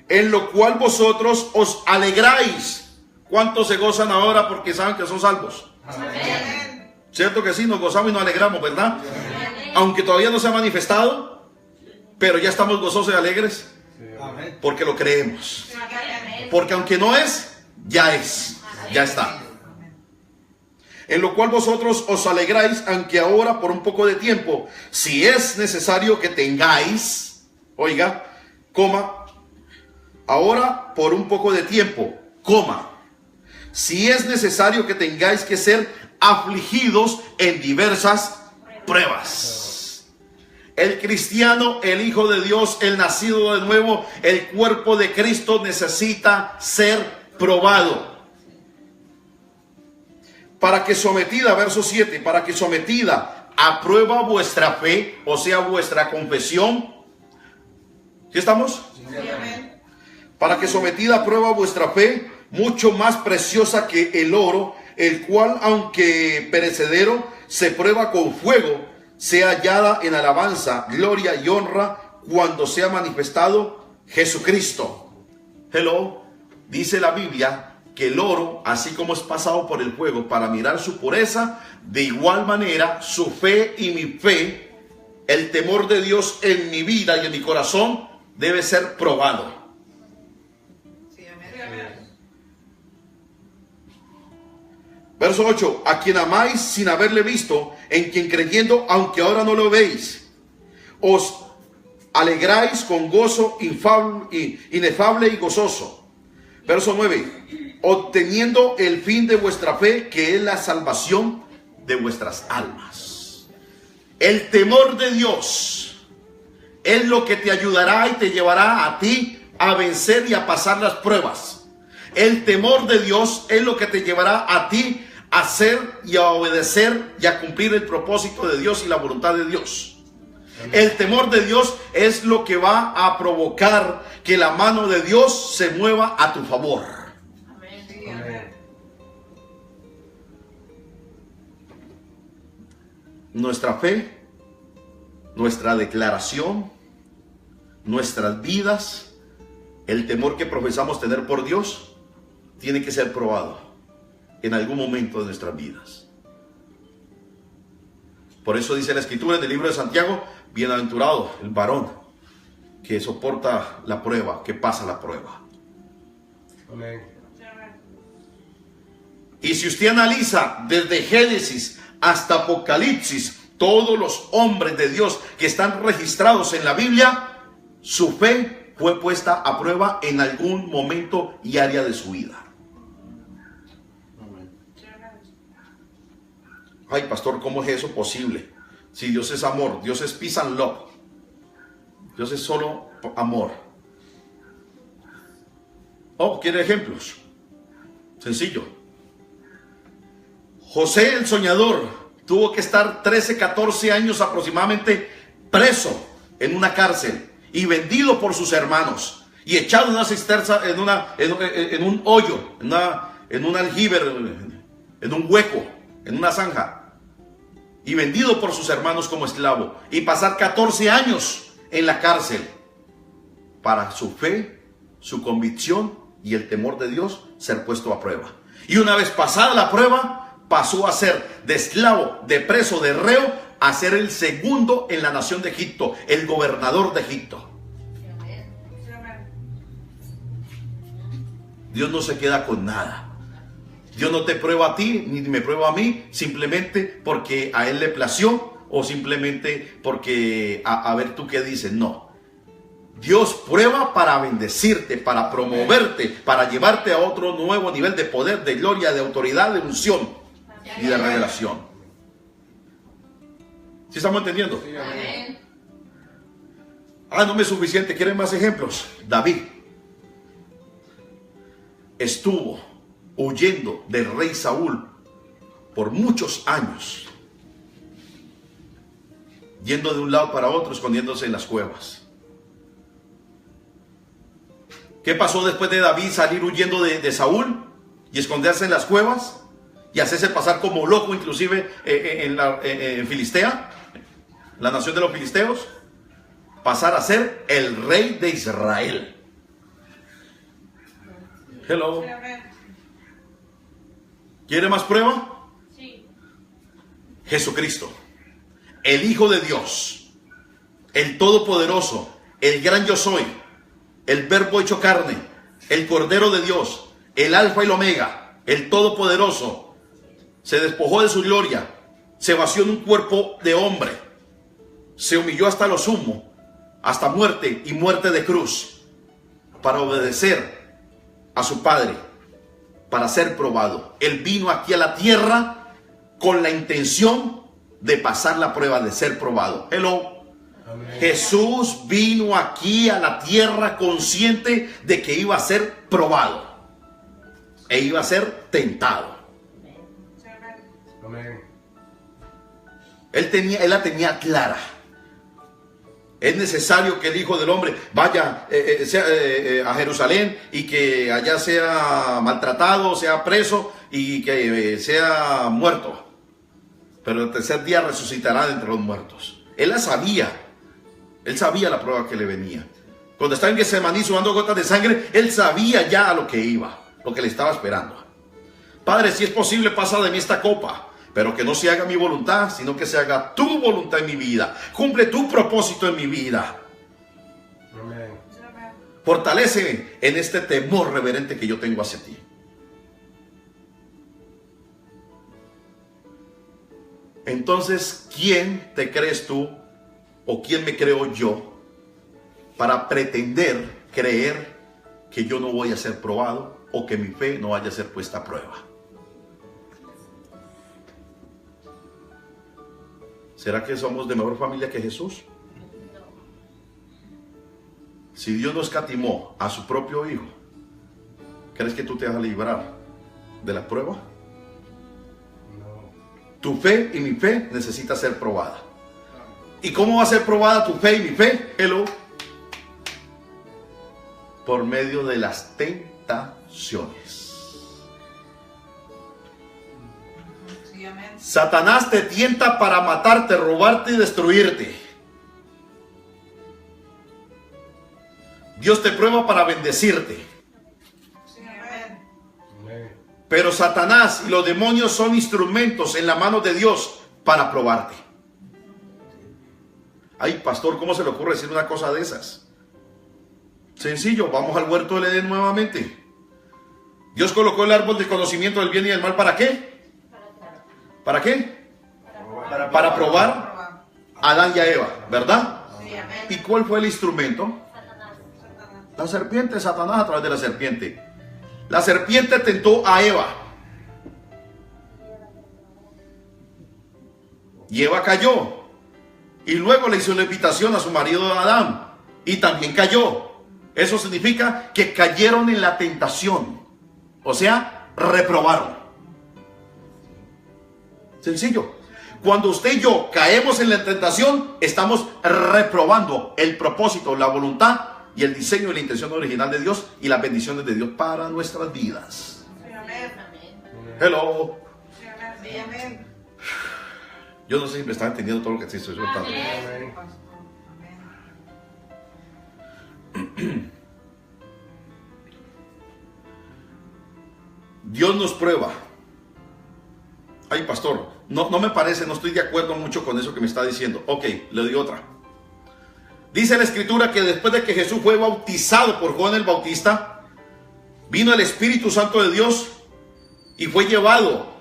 En lo cual vosotros os alegráis. ¿Cuántos se gozan ahora porque saben que son salvos? amén, ¿Cierto que sí? Nos gozamos y nos alegramos, ¿verdad? Aunque todavía no se ha manifestado, pero ya estamos gozosos y alegres Amén. porque lo creemos. sí, amén, Porque aunque no es, ya es. Ya está. En lo cual vosotros os alegráis, aunque ahora por un poco de tiempo, si es necesario que tengáis, oiga, coma, ahora por un poco de tiempo, coma, si es necesario que tengáis que ser afligidos en diversas pruebas. El cristiano, el Hijo de Dios, el nacido de nuevo, el cuerpo de Cristo necesita ser probado. Para que sometida, verso 7, para que sometida a prueba vuestra fe, o sea, vuestra confesión. ¿Sí estamos? sí, amén, Para que sometida a prueba vuestra fe, mucho más preciosa que el oro, el cual, aunque perecedero, se prueba con fuego, sea hallada en alabanza, gloria y honra cuando sea manifestado Jesucristo. Hello, dice la Biblia que el oro, así como es pasado por el fuego para mirar su pureza, de igual manera su fe y mi fe, el temor de Dios en mi vida y en mi corazón, debe ser probado. sí, amén, Verso 8, a quien amáis sin haberle visto, en quien creyendo, aunque ahora no lo veis, os alegráis con gozo inefable y gozoso. Verso 9, obteniendo el fin de vuestra fe, que es la salvación de vuestras almas. El temor de Dios es lo que te ayudará y te llevará a ti a vencer y a pasar las pruebas. El temor de Dios es lo que te llevará a ti a hacer y a obedecer y a cumplir el propósito de Dios y la voluntad de Dios. El temor de Dios es lo que va a provocar que la mano de Dios se mueva a tu favor. Amén. sí, amén, Nuestra fe, nuestra declaración, nuestras vidas, el temor que profesamos tener por Dios, tiene que ser probado. en algún momento de nuestras vidas. Por eso dice la Escritura en el libro de Santiago: bienaventurado el varón que soporta la prueba, que pasa la prueba. Amén. Y si usted analiza desde Génesis hasta Apocalipsis, todos los hombres de Dios que están registrados en la Biblia, su fe fue puesta a prueba en algún momento y área de su vida. Ay, pastor, ¿cómo es eso posible? Si Dios es amor, Dios es peace and love. Dios es solo amor. Oh, ¿quiere ejemplos? Sencillo. José el soñador tuvo que estar 13, 14 años aproximadamente preso en una cárcel y vendido por sus hermanos y echado en una cisterna, en un hoyo, en un aljibe, en un hueco, en una zanja, y vendido por sus hermanos como esclavo, y pasar 14 años en la cárcel para su fe, su convicción y el temor de Dios ser puesto a prueba. Y una vez pasada la prueba, pasó a ser de esclavo, de preso, de reo, a ser el segundo en la nación de Egipto, el gobernador de Egipto. Dios no se queda con nada. Dios no te prueba a ti, ni me prueba a mí, simplemente porque a Él le plació, o simplemente porque a ver tú qué dices. No. Dios prueba para bendecirte, para promoverte, para llevarte a otro nuevo nivel de poder, de gloria, de autoridad, de unción y de revelación. ¿Sí estamos entendiendo? Sí, amén. Ah, no me es suficiente. ¿Quieren más ejemplos? David estuvo huyendo del rey Saúl por muchos años, yendo de un lado para otro, escondiéndose en las cuevas. ¿Qué pasó después de David salir huyendo de Saúl y esconderse en las cuevas y hacerse pasar como loco, inclusive en Filistea, la nación de los filisteos? Pasar a ser el rey de Israel. Hello. ¿Quiere más prueba? Sí. Jesucristo, el Hijo de Dios, el Todopoderoso, el gran yo soy, el Verbo hecho carne, el Cordero de Dios, el Alfa y el Omega, el Todopoderoso, se despojó de su gloria, se vació en un cuerpo de hombre, se humilló hasta lo sumo, hasta muerte y muerte de cruz, para obedecer a su Padre, para ser probado. Él vino aquí a la tierra con la intención de pasar la prueba, de ser probado. Hello. Amén. Jesús vino aquí a la tierra consciente de que iba a ser probado e iba a ser tentado. Amén. Él la tenía clara. Es necesario que el Hijo del Hombre vaya a Jerusalén y que allá sea maltratado, sea preso y que sea muerto. Pero el tercer día resucitará de entre los muertos. Él la sabía. Él sabía la prueba que le venía. Cuando estaba en Getsemaní sudando gotas de sangre, él sabía ya a lo que iba, lo que le estaba esperando. Padre, si es posible, pasa de mí esta copa, pero que no se haga mi voluntad, sino que se haga tu voluntad en mi vida. Cumple tu propósito en mi vida. Amén. Fortaléceme en este temor reverente que yo tengo hacia ti. Entonces, ¿quién te crees tú o quién me creo yo para pretender creer que yo no voy a ser probado o que mi fe no vaya a ser puesta a prueba? ¿Será que somos de mejor familia que Jesús? Si Dios no escatimó a su propio Hijo, ¿crees que tú te vas a librar de la prueba? No. Tu fe y mi fe necesita ser probada. ¿Y cómo va a ser probada tu fe y mi fe? Hello. Por medio de las tentaciones. Sí, amén. Satanás te tienta para matarte, robarte y destruirte. Dios te prueba para bendecirte. Sí, amén. Amén. Pero Satanás y los demonios son instrumentos en la mano de Dios para probarte. Ay, pastor, ¿cómo se le ocurre decir una cosa de esas? Sencillo, vamos al huerto del Edén nuevamente. Dios colocó el árbol del conocimiento del bien y del mal, ¿para qué? ¿Para qué? Para probar a Adán y a Eva, ¿verdad? Sí, amén. ¿Y cuál fue el instrumento? La serpiente, Satanás a través de la serpiente. La serpiente tentó a Eva. Y Eva cayó. Y luego le hizo una invitación a su marido Adán. Y también cayó. Eso significa que cayeron en la tentación. O sea, reprobaron. Sencillo. Cuando usted y yo caemos en la tentación, estamos reprobando el propósito, la voluntad y el diseño y la intención original de Dios y las bendiciones de Dios para nuestras vidas. Sí, amén. Hello. Sí, amén. Sí, amén. Yo no sé si me están entendiendo todo lo que estoy soltando. Amén. Pastor. Amén. Dios nos prueba. Ay, pastor, no me parece, no estoy de acuerdo mucho con eso que me está diciendo. Ok, le doy otra. Dice la escritura que después de que Jesús fue bautizado por Juan el Bautista, vino el Espíritu Santo de Dios y fue llevado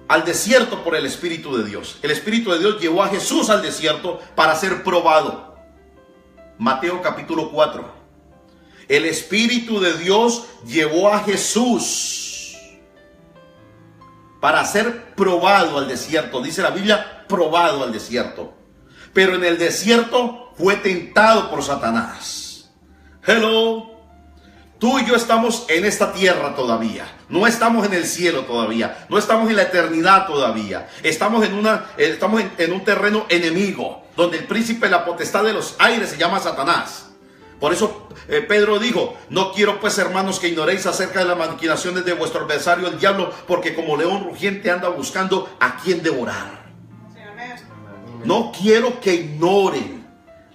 al desierto por el Espíritu de Dios. El Espíritu de Dios llevó a Jesús al desierto para ser probado. Mateo capítulo 4. El Espíritu de Dios llevó a Jesús para ser probado al desierto. Dice la Biblia, probado al desierto. Pero en el desierto fue tentado por Satanás. Hello. Tú y yo estamos en esta tierra todavía. No estamos en el cielo todavía. No estamos en la eternidad todavía. Estamos en un terreno enemigo, donde el príncipe de la potestad de los aires se llama Satanás. Por eso Pedro dijo: no quiero pues, hermanos, que ignoréis acerca de las maquinaciones de vuestro adversario el diablo, porque como león rugiente anda buscando a quien devorar. Sí, amén. No quiero que ignoren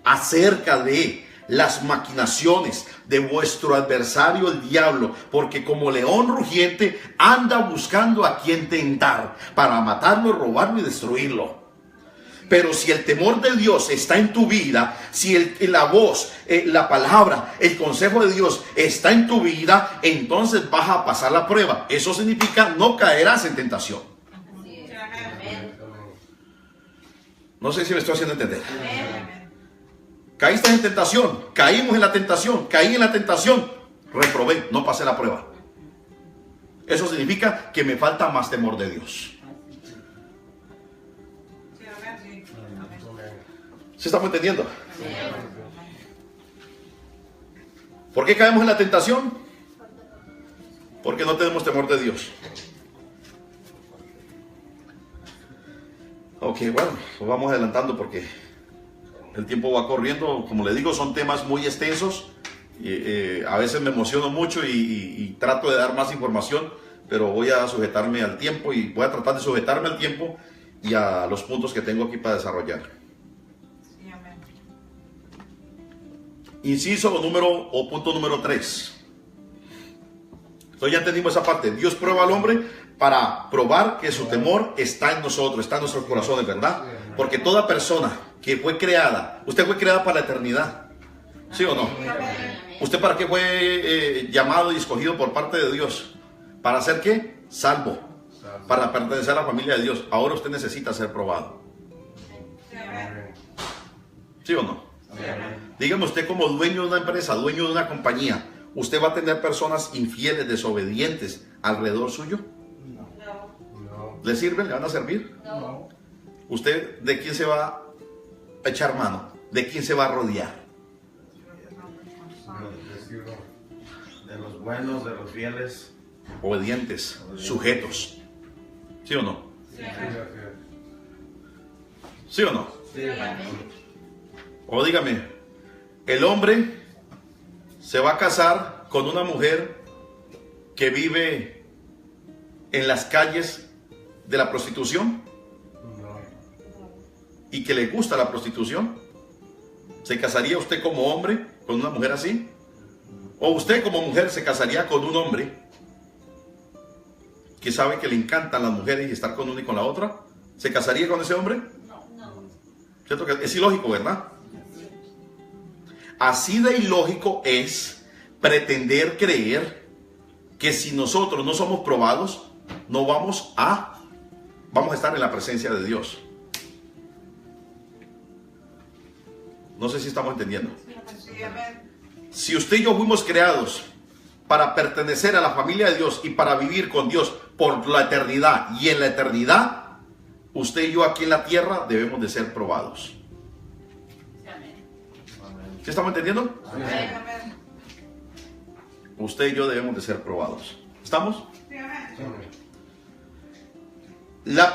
acerca de las maquinaciones de vuestro adversario el diablo, porque como león rugiente anda buscando a quien tentar, para matarlo, robarlo y destruirlo. Pero si el temor de Dios está en tu vida, si la voz, la palabra, el consejo de Dios está en tu vida, entonces vas a pasar la prueba. Eso significa no caerás en tentación. Sí, amén. No sé si me estoy haciendo entender. Amén. Caíste en tentación, caímos en la tentación, caí en la tentación, reprobé, no pasé la prueba. Eso significa que me falta más temor de Dios. Sí, amén. Sí. Amén. ¿Se estamos entendiendo? ¿Por qué caemos en la tentación? Porque no tenemos temor de Dios. Ok, bueno, pues vamos adelantando porque el tiempo va corriendo. Como le digo, son temas muy extensos. A veces me emociono mucho y trato de dar más información, pero voy a sujetarme al tiempo y voy a tratar de sujetarme al tiempo y a los puntos que tengo aquí para desarrollar. Sí, amén. Inciso punto número 3. Entonces ya entendimos esa parte. Dios prueba al hombre para probar que su temor está en nosotros, está en nuestros corazones, ¿verdad? Porque toda persona que fue creada, usted fue creada para la eternidad, ¿sí o no? ¿Usted para qué fue llamado y escogido por parte de Dios? ¿Para ser qué? Salvo. Para pertenecer a la familia de Dios. Ahora usted necesita ser probado. Sí, amén. ¿Sí o no? Dígame, usted como dueño de una empresa, dueño de una compañía, ¿usted va a tener personas infieles, desobedientes alrededor suyo? No. ¿Le sirven? ¿Le van a servir? No. ¿Usted de quién se va a echar mano? ¿De quién se va a rodear? De los buenos, de los fieles. Obedientes, sujetos. ¿Sí o no? Sí, amén. ¿Sí o no? Sí, amén. O dígame, el hombre se va a casar con una mujer que vive en las calles de la prostitución No. y que le gusta la prostitución. ¿Se casaría usted como hombre con una mujer así? ¿O usted como mujer se casaría con un hombre que sabe que le encantan las mujeres y estar con una y con la otra, ¿se casaría con ese hombre? No. ¿Cierto que es ilógico, verdad? Así de ilógico es pretender creer que si nosotros no somos probados, no vamos a estar en la presencia de Dios. No sé si estamos entendiendo. Sí, amén. Si usted y yo fuimos creados para pertenecer a la familia de Dios y para vivir con Dios por la eternidad, y en la eternidad, usted y yo aquí en la tierra debemos de ser probados. Amén. ¿Sí estamos entendiendo? Amén. Amén. Usted y yo debemos de ser probados. ¿Estamos? Sí, amén.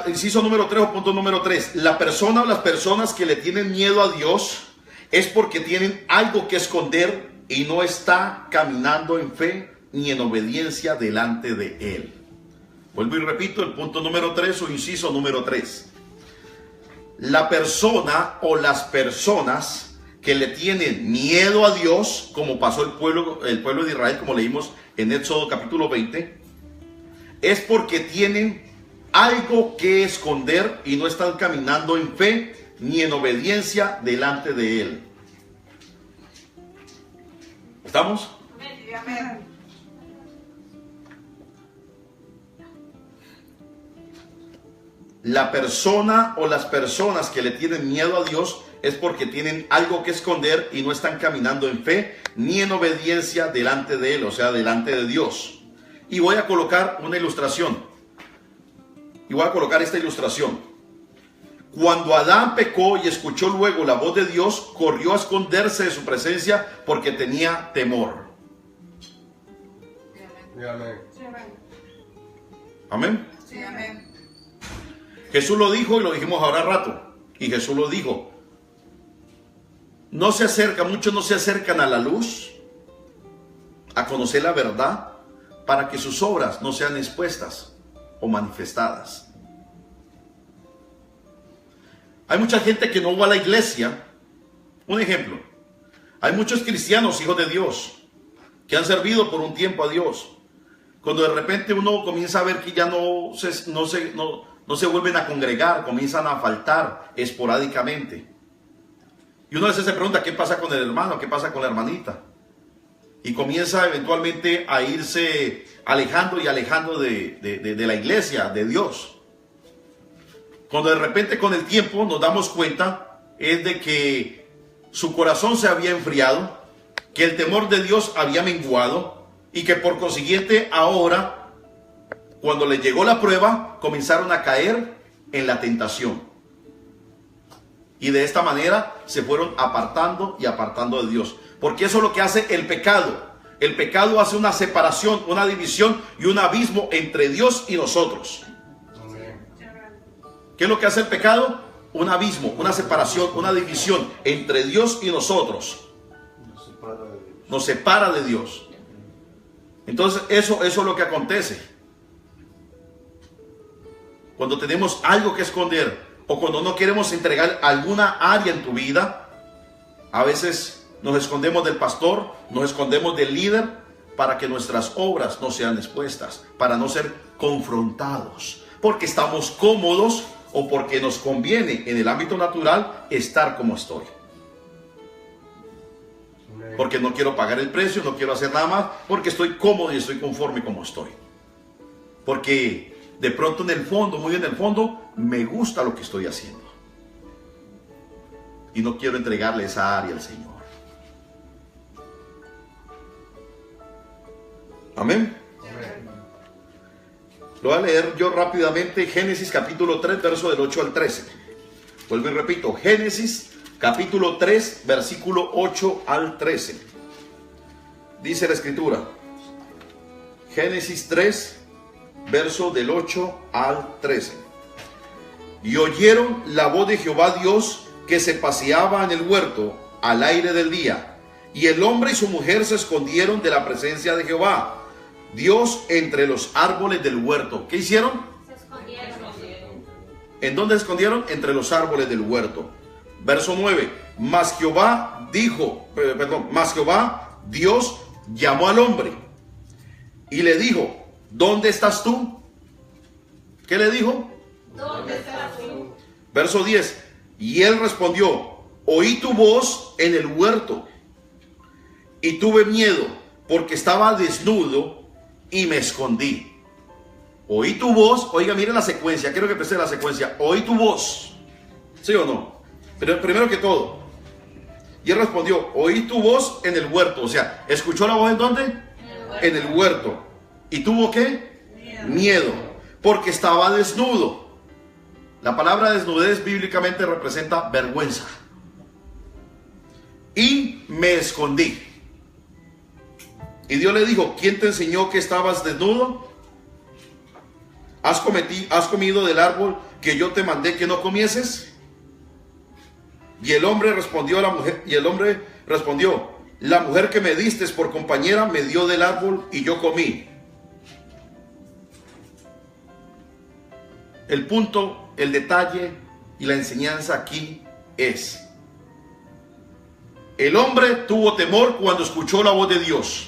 Inciso número 3 o punto número 3. La persona o las personas que le tienen miedo a Dios es porque tienen algo que esconder y no está caminando en fe ni en obediencia delante de Él. Vuelvo y repito el punto número 3 o inciso número 3. La persona o las personas que le tienen miedo a Dios, como pasó el pueblo de Israel, como leímos en Éxodo capítulo 20, es porque tienen algo que esconder y no están caminando en fe ni en obediencia delante de Él. ¿Estamos? Sí, amén. La persona o las personas que le tienen miedo a Dios es porque tienen algo que esconder y no están caminando en fe ni en obediencia delante de Él, o sea, delante de Dios. Y voy a colocar una ilustración. Y voy a colocar esta ilustración. Cuando Adán pecó y escuchó luego la voz de Dios, corrió a esconderse de su presencia porque tenía temor. Sí, amén. Sí, amén. Amén. Sí, amén. Jesús lo dijo y lo dijimos ahora rato. Y Jesús lo dijo. Muchos no se acercan a la luz, a conocer la verdad, para que sus obras no sean expuestas o manifestadas. Hay mucha gente que no va a la iglesia. Un ejemplo. Hay muchos cristianos, hijos de Dios, que han servido por un tiempo a Dios. Cuando de repente uno comienza a ver que ya no se vuelven a congregar, comienzan a faltar esporádicamente. Y uno a veces se pregunta, ¿qué pasa con el hermano? ¿Qué pasa con la hermanita? Y comienza eventualmente a irse alejando y alejando de la iglesia, de Dios. Cuando de repente con el tiempo nos damos cuenta es de que su corazón se había enfriado, que el temor de Dios había menguado y que por consiguiente ahora, cuando les llegó la prueba, comenzaron a caer en la tentación. Y de esta manera se fueron apartando y apartando de Dios. Porque eso es lo que hace el pecado. El pecado hace una separación, una división y un abismo entre Dios y nosotros. ¿Qué es lo que hace el pecado? Un abismo, una separación, una división entre Dios y nosotros. Nos separa de Dios. Entonces eso es lo que acontece. Cuando tenemos algo que esconder o cuando no queremos entregar alguna área en tu vida, a veces nos escondemos del pastor, nos escondemos del líder para que nuestras obras no sean expuestas, para no ser confrontados, porque estamos cómodos o porque nos conviene en el ámbito natural estar como estoy. Porque no quiero pagar el precio, no quiero hacer nada más, porque estoy cómodo y estoy conforme como estoy. Porque de pronto en el fondo, muy en el fondo, me gusta lo que estoy haciendo. Y no quiero entregarle esa área al Señor. Amén. Lo voy a leer yo rápidamente. Génesis capítulo 3, verso del 8 al 13. Vuelvo y repito. Génesis capítulo 3, versículo 8 al 13. Dice la escritura. Génesis 3, verso del 8 al 13. Y oyeron la voz de Jehová Dios que se paseaba en el huerto al aire del día. Y el hombre y su mujer se escondieron de la presencia de Jehová Dios entre los árboles del huerto. ¿Qué hicieron? Se escondieron. ¿En dónde se escondieron? Entre los árboles del huerto. Verso 9. Mas Jehová Dios llamó al hombre y le dijo: ¿dónde estás tú? ¿Qué le dijo? ¿Dónde estás tú? Verso 10. Y él respondió: oí tu voz en el huerto y tuve miedo porque estaba desnudo y me escondí. Oí tu voz. Oiga, mire la secuencia. Quiero que preste la secuencia. Oí tu voz. ¿Sí o no? Pero primero que todo. Y él respondió: oí tu voz en el huerto. O sea, ¿escuchó la voz en dónde? En el huerto. ¿Y tuvo qué? Miedo. Porque estaba desnudo. La palabra desnudez bíblicamente representa vergüenza. Y me escondí. Y Dios le dijo: ¿quién te enseñó que estabas desnudo? ¿Has comido del árbol que yo te mandé que no comieses? Y el hombre respondió a la mujer, la mujer que me diste por compañera me dio del árbol y yo comí. El punto, el detalle y la enseñanza aquí es: el hombre tuvo temor cuando escuchó la voz de Dios.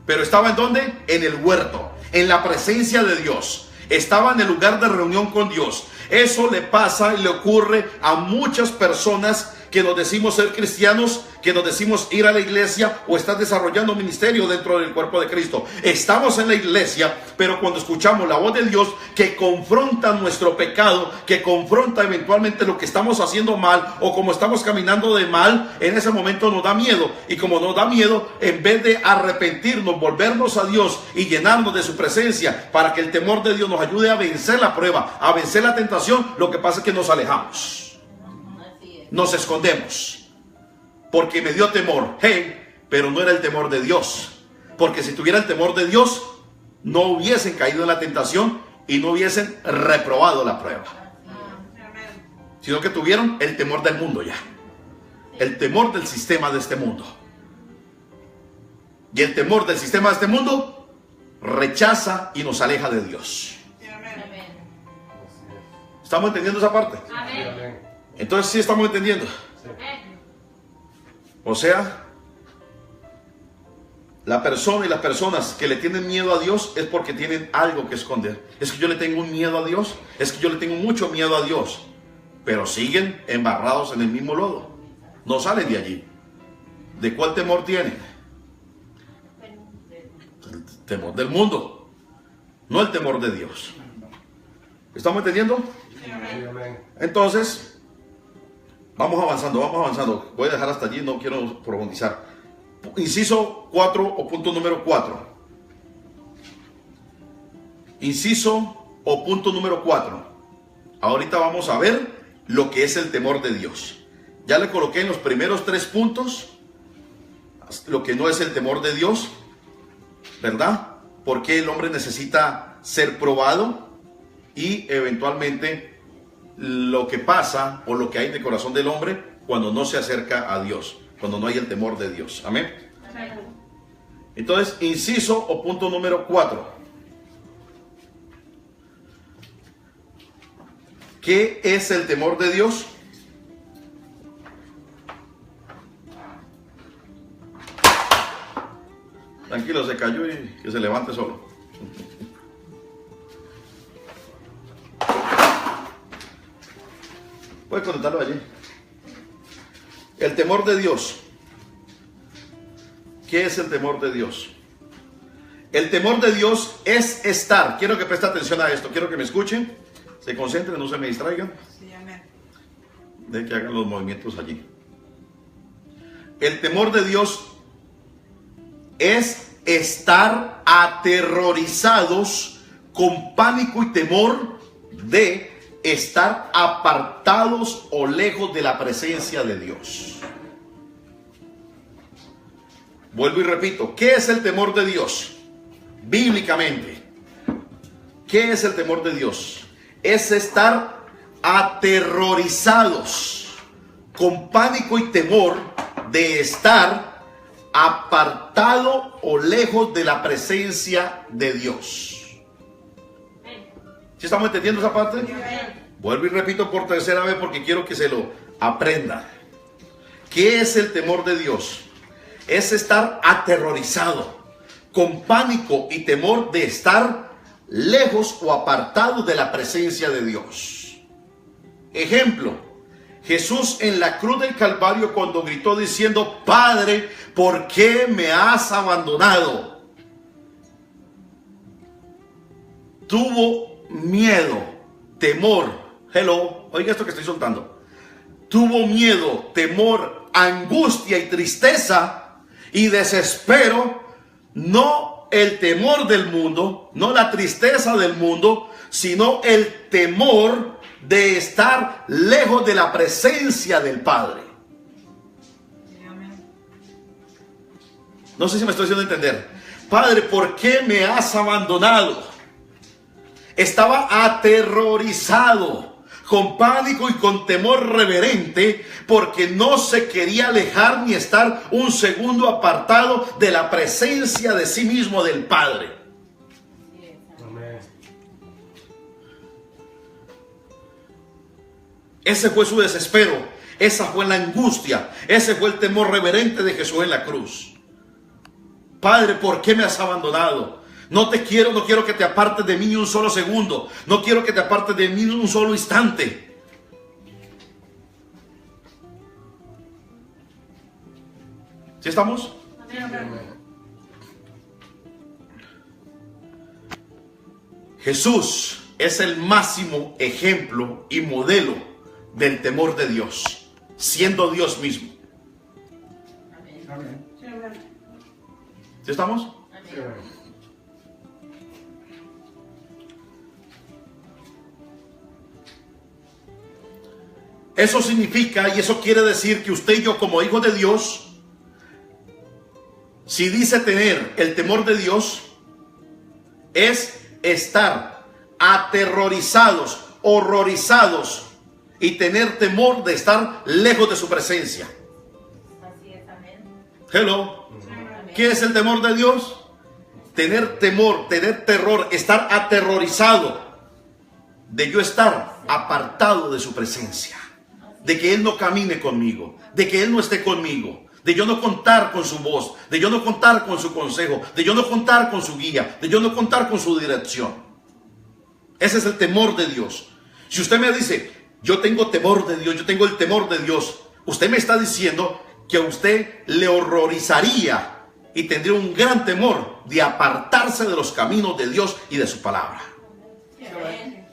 Pero estaba ¿en dónde? En el huerto, en la presencia de Dios. Estaba en el lugar de reunión con Dios. Eso le pasa y le ocurre a muchas personas que nos decimos ser cristianos, que nos decimos ir a la iglesia o estar desarrollando ministerio dentro del cuerpo de Cristo. Estamos en la iglesia, pero cuando escuchamos la voz de Dios que confronta nuestro pecado, que confronta eventualmente lo que estamos haciendo mal o como estamos caminando de mal, en ese momento nos da miedo. Y como nos da miedo, en vez de arrepentirnos, volvernos a Dios y llenarnos de su presencia para que el temor de Dios nos ayude a vencer la prueba, a vencer la tentación, lo que pasa es que nos alejamos. Nos escondemos porque me dio temor. Pero no era el temor de Dios, porque si tuviera el temor de Dios no hubiesen caído en la tentación y no hubiesen reprobado la prueba, sino que tuvieron el temor del mundo ya, el temor del sistema de este mundo. Y el temor del sistema de este mundo rechaza y nos aleja de Dios. ¿Estamos entendiendo esa parte? Amén. Entonces sí estamos entendiendo. O sea, la persona y las personas que le tienen miedo a Dios es porque tienen algo que esconder. Es que yo le tengo un miedo a Dios, es que yo le tengo mucho miedo a Dios, pero siguen embarrados en el mismo lodo. No salen de allí. ¿De cuál temor tienen? El temor del mundo, no el temor de Dios. ¿Estamos entendiendo? Entonces, vamos avanzando. Voy a dejar hasta allí, no quiero profundizar. Inciso 4 o punto número 4. Inciso o punto número 4. Ahorita vamos a ver lo que es el temor de Dios. Ya le coloqué en los primeros 3 puntos lo que no es el temor de Dios, ¿verdad? Porque el hombre necesita ser probado y eventualmente lo que pasa o lo que hay en el corazón del hombre cuando no se acerca a Dios, cuando no hay el temor de Dios. Amén. Entonces, inciso o punto número 4. ¿Qué es el temor de Dios? Tranquilo, se cayó y que se levante solo. Puedes conectarlo allí. El temor de Dios. ¿Qué es el temor de Dios? El temor de Dios es estar. Quiero que preste atención a esto. Quiero que me escuchen. Se concentren, no se me distraigan. Sí, amén. De que hagan los movimientos allí. El temor de Dios es estar aterrorizados con pánico y temor de estar apartados o lejos de la presencia de Dios. Vuelvo y repito, ¿qué es el temor de Dios? Bíblicamente, ¿qué es el temor de Dios? Es estar aterrorizados con pánico y temor de estar apartado o lejos de la presencia de Dios. ¿Sí estamos entendiendo esa parte? Vuelvo y repito por tercera vez porque quiero que se lo aprendan. ¿Qué es el temor de Dios? Es estar aterrorizado, con pánico y temor de estar lejos o apartados de la presencia de Dios. Ejemplo, Jesús en la cruz del Calvario cuando gritó diciendo: Padre, ¿por qué me has abandonado? Tuvo miedo, temor. Hello, oiga esto que estoy soltando. Tuvo miedo, temor, angustia y tristeza y desespero. No el temor del mundo, no la tristeza del mundo, sino el temor de estar lejos de la presencia del Padre. No sé si me estoy haciendo entender. Padre, ¿por qué me has abandonado? Estaba aterrorizado, con pánico y con temor reverente, porque no se quería alejar ni estar un segundo apartado de la presencia de sí mismo del Padre. Amén. Ese fue su desespero, esa fue la angustia, ese fue el temor reverente de Jesús en la cruz. Padre, ¿por qué me has abandonado? No te quiero, no quiero que te apartes de mí ni un solo segundo. No quiero que te apartes de mí ni un solo instante. ¿Sí estamos? Jesús es el máximo ejemplo y modelo del temor de Dios, siendo Dios mismo. Amén. ¿Sí estamos? Sí, amén. Eso significa y eso quiere decir que usted y yo como hijos de Dios, si dice tener el temor de Dios, es estar aterrorizados, horrorizados y tener temor de estar lejos de su presencia. Así es, amén. Hello. ¿Qué es el temor de Dios? Tener temor, tener terror, estar aterrorizado de yo estar apartado de su presencia, de que Él no camine conmigo, de que Él no esté conmigo, de yo no contar con su voz, de yo no contar con su consejo, de yo no contar con su guía, de yo no contar con su dirección. Ese es el temor de Dios. Si usted me dice, yo tengo temor de Dios, yo tengo el temor de Dios, usted me está diciendo que a usted le horrorizaría y tendría un gran temor de apartarse de los caminos de Dios y de su palabra. Amén.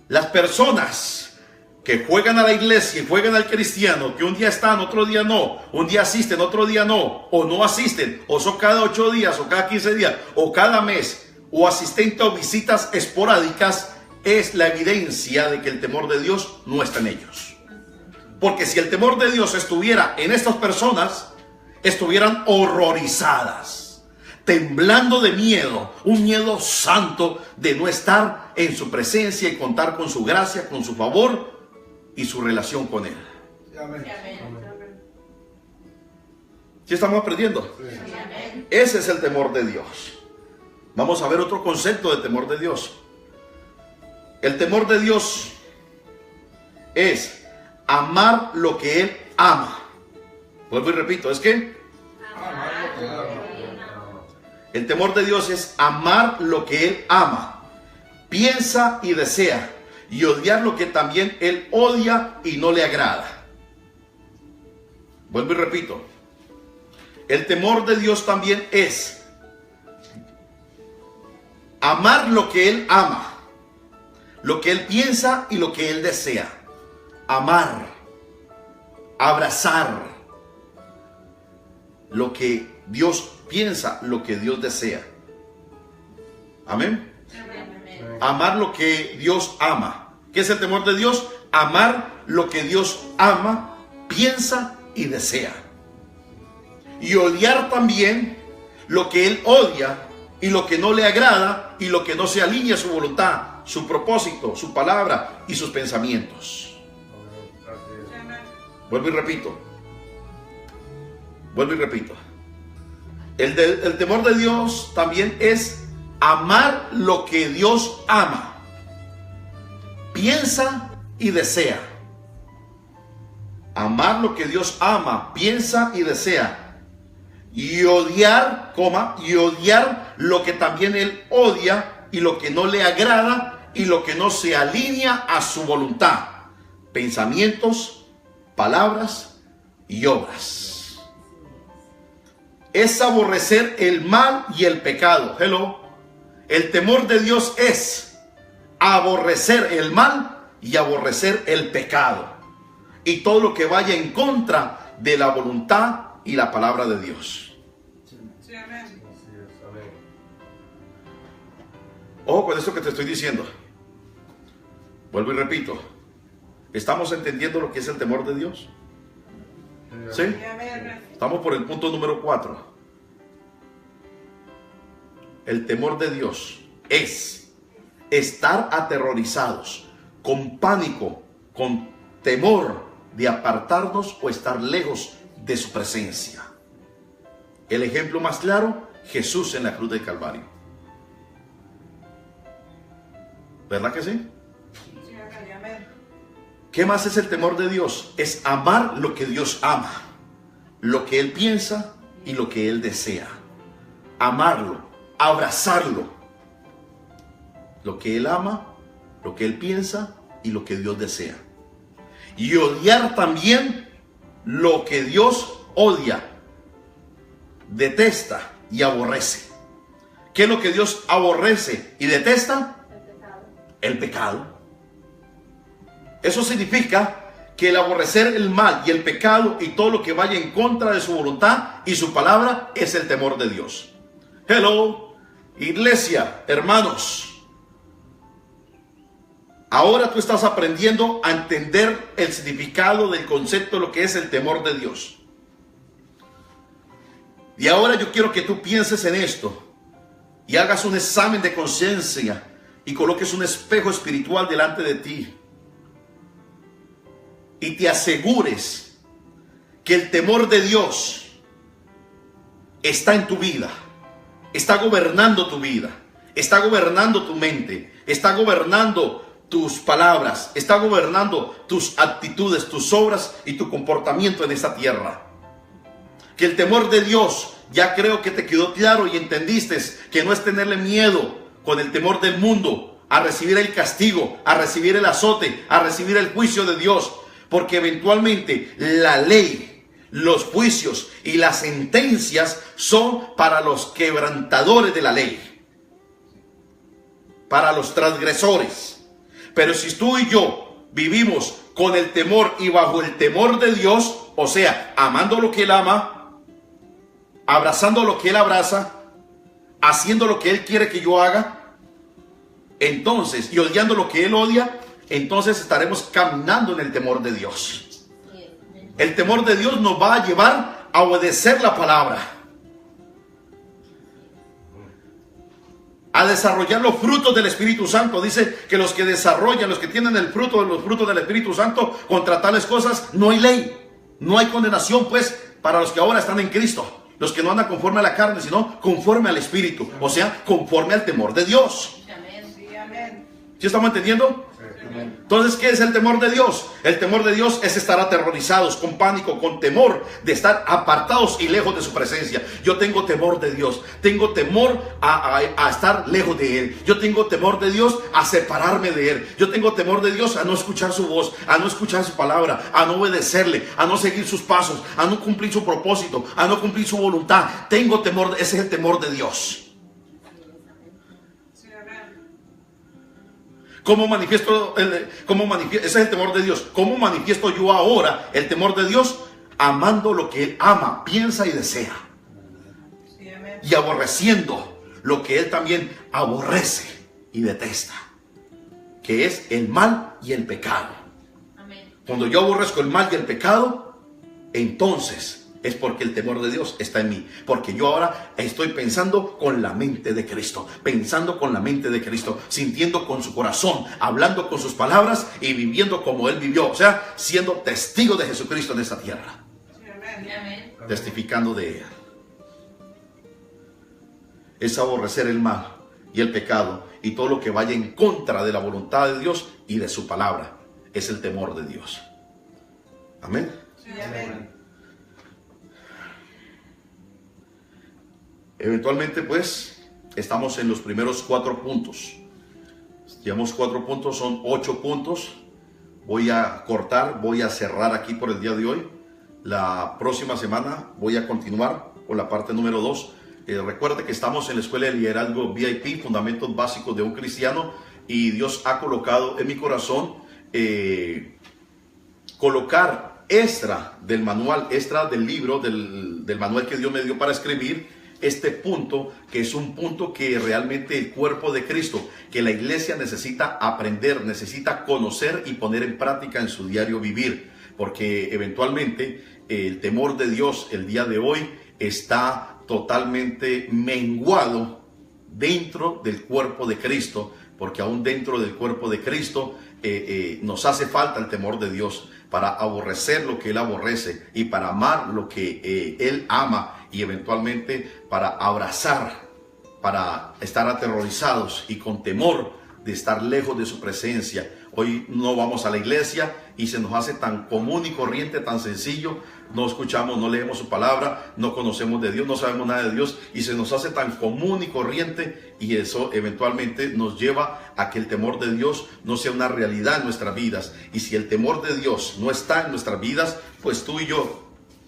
Las personas que juegan a la iglesia y juegan al cristiano, que un día están, otro día no, un día asisten, otro día no, o no asisten, o son cada 8 días, o cada 15 días, o cada mes, o asistente o visitas esporádicas, es la evidencia de que el temor de Dios no está en ellos. Porque si el temor de Dios estuviera en estas personas, estuvieran horrorizadas, temblando de miedo, un miedo santo de no estar en su presencia y contar con su gracia, con su favor y su relación con Él. Amén. Amén. ¿Sí estamos aprendiendo? Amén. Ese es el temor de Dios. Vamos a ver otro concepto de temor de Dios. El temor de Dios es amar lo que Él ama. Vuelvo y repito, es que el temor de Dios es amar lo que Él ama, piensa y desea, y odiar lo que también Él odia y no le agrada. Vuelvo y repito, el temor de Dios también es amar lo que Él ama, lo que Él piensa y lo que Él desea. Amar, abrazar lo que Dios piensa, lo que Dios desea. Amén. Amén. Amar lo que Dios ama. ¿Qué es el temor de Dios? Amar lo que Dios ama, piensa y desea. Y odiar también lo que Él odia y lo que no le agrada y lo que no se alinea a su voluntad, su propósito, su palabra y sus pensamientos. Vuelvo y repito. Vuelvo y repito. El temor de Dios también es amar lo que Dios ama, piensa y desea. Amar lo que Dios ama, piensa y desea. y odiar, y odiar lo que también él odia y lo que no le agrada y lo que no se alinea a su voluntad. Pensamientos, palabras y obras. Es aborrecer el mal y el pecado. Hello. El temor de Dios es aborrecer el mal y aborrecer el pecado. Y todo lo que vaya en contra de la voluntad y la palabra de Dios. Sí, amén. Así es. Amén. Ojo con eso que te estoy diciendo. Vuelvo y repito. ¿Estamos entendiendo lo que es el temor de Dios? ¿Sí? Sí, amén. Estamos por el punto número 4. El temor de Dios es estar aterrorizados, con pánico, con temor de apartarnos o estar lejos de su presencia. El ejemplo más claro, Jesús en la cruz del Calvario. ¿Verdad que sí? Sí, amén. ¿Qué más es el temor de Dios? Es amar lo que Dios ama, lo que Él piensa y lo que Él desea. Amarlo, abrazarlo. Lo que Él ama, lo que Él piensa y lo que Dios desea. Y odiar también lo que Dios odia, detesta y aborrece. ¿Qué es lo que Dios aborrece y detesta? El pecado. Eso significa que el aborrecer el mal y el pecado y todo lo que vaya en contra de su voluntad y su palabra es el temor de Dios. Hello, iglesia, hermanos. Ahora tú estás aprendiendo a entender el significado del concepto de lo que es el temor de Dios. Y ahora yo quiero que tú pienses en esto y hagas un examen de conciencia y coloques un espejo espiritual delante de ti. Y te asegures que el temor de Dios está en tu vida, está gobernando tu vida, está gobernando tu mente, está gobernando tus palabras, está gobernando tus actitudes, tus obras y tu comportamiento en esta tierra. Que el temor de Dios, ya creo que te quedó claro y entendiste que no es tenerle miedo con el temor del mundo a recibir el castigo, a recibir el azote, a recibir el juicio de Dios. Porque eventualmente la ley, los juicios y las sentencias son para los quebrantadores de la ley, para los transgresores. Pero si tú y yo vivimos con el temor y bajo el temor de Dios, o sea, amando lo que Él ama, abrazando lo que Él abraza, haciendo lo que Él quiere que yo haga, entonces, y odiando lo que Él odia, entonces estaremos caminando en el temor de Dios. El temor de Dios nos va a llevar a obedecer la palabra, a desarrollar los frutos del Espíritu Santo. Dice que los que desarrollan, los que tienen el fruto de los frutos del Espíritu Santo, contra tales cosas no hay ley, no hay condenación, pues, para los que ahora están en Cristo, los que no andan conforme a la carne, sino conforme al Espíritu, o sea, conforme al temor de Dios. Sí, amén. ¿Sí estamos entendiendo? Entonces, ¿qué es el temor de Dios? El temor de Dios es estar aterrorizados, con pánico, con temor de estar apartados y lejos de su presencia. Yo tengo temor de Dios, tengo temor a estar lejos de Él. Yo tengo temor de Dios a separarme de Él. Yo tengo temor de Dios a no escuchar su voz, a no escuchar su palabra, a no obedecerle, a no seguir sus pasos, a no cumplir su propósito, a no cumplir su voluntad. Tengo temor, ese es el temor de Dios. ¿Cómo manifiesto? Ese es el temor de Dios. ¿Cómo manifiesto yo ahora el temor de Dios? Amando lo que Él ama, piensa y desea. Sí, amén. Y aborreciendo lo que Él también aborrece y detesta, que es el mal y el pecado. Amén. Cuando yo aborrezco el mal y el pecado, entonces es porque el temor de Dios está en mí. Porque yo ahora estoy pensando con la mente de Cristo. Pensando con la mente de Cristo. Sintiendo con su corazón. Hablando con sus palabras. Y viviendo como Él vivió. O sea, siendo testigo de Jesucristo en esta tierra. Sí, amén. Amén. Testificando de Él. Es aborrecer el mal y el pecado. Y todo lo que vaya en contra de la voluntad de Dios y de su palabra. Es el temor de Dios. Amén. Sí, amén. Eventualmente pues estamos en los primeros 4 puntos. Llevamos 4 puntos, son 8 puntos. Voy a cortar, voy a cerrar aquí por el día de hoy. La próxima semana voy a continuar con la parte número 2. Recuerda que estamos en la Escuela de Liderazgo VIP, Fundamentos Básicos de un Cristiano, y Dios ha colocado en mi corazón colocar extra del manual, extra del libro, del manual que Dios me dio para escribir, este punto, que es un punto que realmente el cuerpo de Cristo, que la iglesia necesita aprender, necesita conocer y poner en práctica en su diario vivir, porque eventualmente el temor de Dios el día de hoy está totalmente menguado dentro del cuerpo de Cristo, porque aún dentro del cuerpo de Cristo nos hace falta el temor de Dios para aborrecer lo que Él aborrece y para amar lo que Él ama, y eventualmente para abrazar, para estar aterrorizados y con temor de estar lejos de su presencia. Hoy no vamos a la iglesia y se nos hace tan común y corriente, tan sencillo. No escuchamos, no leemos su palabra, no conocemos de Dios, no sabemos nada de Dios, y se nos hace tan común y corriente, y eso eventualmente nos lleva a que el temor de Dios no sea una realidad en nuestras vidas. Y si el temor de Dios no está en nuestras vidas, pues tú y yo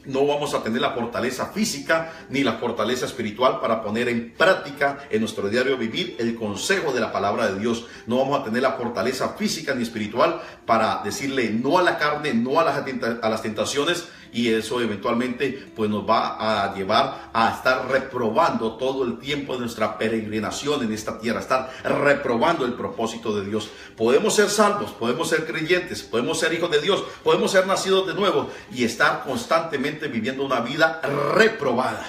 no vamos a tener la fortaleza física ni la fortaleza espiritual para poner en práctica en nuestro diario vivir el consejo de la palabra de Dios. No vamos a tener la fortaleza física ni espiritual para decirle no a la carne, no a las tentaciones, y eso eventualmente pues nos va a llevar a estar reprobando todo el tiempo de nuestra peregrinación en esta tierra, estar reprobando el propósito de Dios. Podemos ser salvos, podemos ser creyentes, podemos ser hijos de Dios, podemos ser nacidos de nuevo y estar constantemente viviendo una vida reprobada,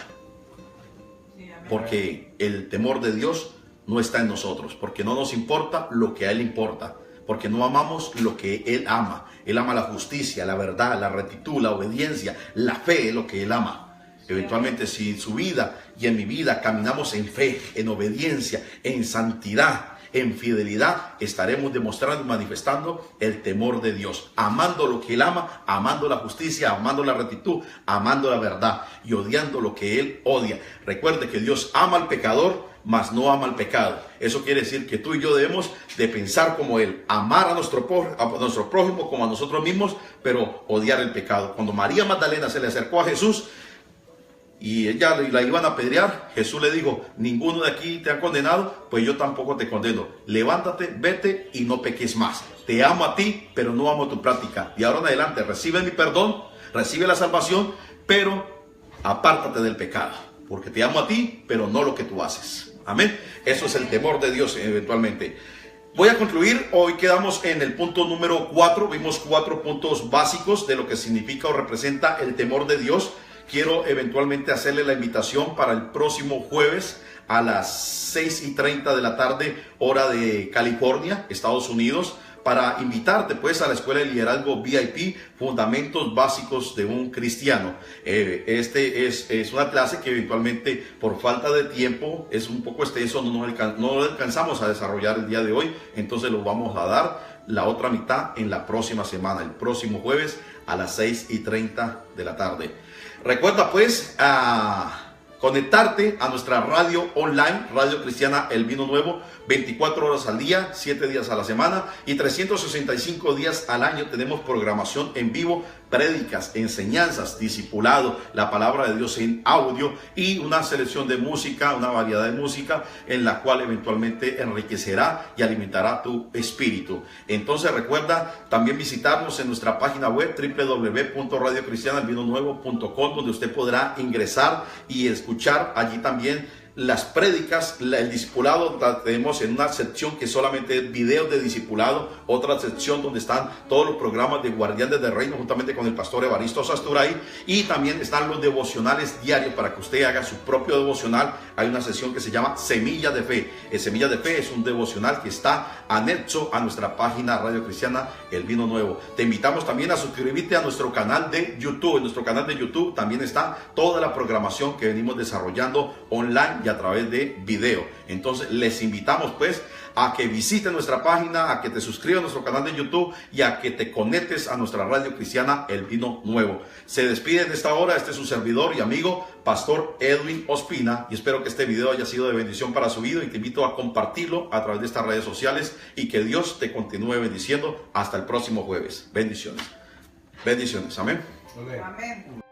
porque el temor de Dios no está en nosotros, porque no nos importa lo que a Él importa, porque no amamos lo que Él ama. Él ama la justicia, la verdad, la rectitud, la obediencia, la fe, es lo que Él ama. Eventualmente, si en su vida y en mi vida caminamos en fe, en obediencia, en santidad, en fidelidad, estaremos demostrando y manifestando el temor de Dios, amando lo que Él ama, amando la justicia, amando la rectitud, amando la verdad y odiando lo que Él odia. Recuerde que Dios ama al pecador, mas no ama al pecado. Eso quiere decir que tú y yo debemos de pensar como Él, amar a nuestro prójimo como a nosotros mismos, pero odiar el pecado. Cuando María Magdalena se le acercó a Jesús y ella la iban a apedrear, Jesús le dijo: ninguno de aquí te ha condenado, pues yo tampoco te condeno. Levántate, vete y no peques más. Te amo a ti, pero no amo tu práctica. Y ahora en adelante recibe mi perdón, recibe la salvación, pero apártate del pecado, porque te amo a ti, pero no lo que tú haces. Amén. Eso es el temor de Dios eventualmente. Voy a concluir. Hoy quedamos en el punto número 4. Vimos 4 puntos básicos de lo que significa o representa el temor de Dios. Quiero eventualmente hacerle la invitación para el próximo jueves a las 6:30 de la tarde, hora de California, Estados Unidos, para invitarte pues a la Escuela de Liderazgo VIP, Fundamentos Básicos de un Cristiano. Este es una clase que eventualmente por falta de tiempo es un poco extenso, no lo alcanzamos a desarrollar el día de hoy, entonces lo vamos a dar la otra mitad en la próxima semana, el próximo jueves a las 6:30 de la tarde. Recuerda pues conectarte a nuestra radio online, Radio Cristiana El Vino Nuevo, 24 horas al día, 7 días a la semana y 365 días al año. Tenemos programación en vivo, prédicas, enseñanzas, discipulado, la palabra de Dios en audio y una selección de música, una variedad de música en la cual eventualmente enriquecerá y alimentará tu espíritu. Entonces recuerda también visitarnos en nuestra página web www.radiocristianaelvinonuevo.com, donde usted podrá ingresar y escuchar allí también las prédicas, el discipulado. Tenemos en una sección que solamente es videos de discipulado, otra sección donde están todos los programas de Guardianes del Reino juntamente con el pastor Evaristo Sasturay, y también están los devocionales diarios para que usted haga su propio devocional. Hay una sección que se llama Semilla de Fe. Semilla de Fe es un devocional que está anexo a nuestra página Radio Cristiana El Vino Nuevo. Te invitamos también a suscribirte a nuestro canal de YouTube. En nuestro canal de YouTube también está toda la programación que venimos desarrollando online y a través de video. Entonces les invitamos pues a que visites nuestra página, a que te suscribas a nuestro canal de YouTube y a que te conectes a nuestra radio cristiana El Vino Nuevo. Se despide en esta hora, este es su servidor y amigo, Pastor Edwin Ospina, y espero que este video haya sido de bendición para su vida y te invito a compartirlo a través de estas redes sociales y que Dios te continúe bendiciendo hasta el próximo jueves. Bendiciones. Bendiciones. Amén. Amén. Amén.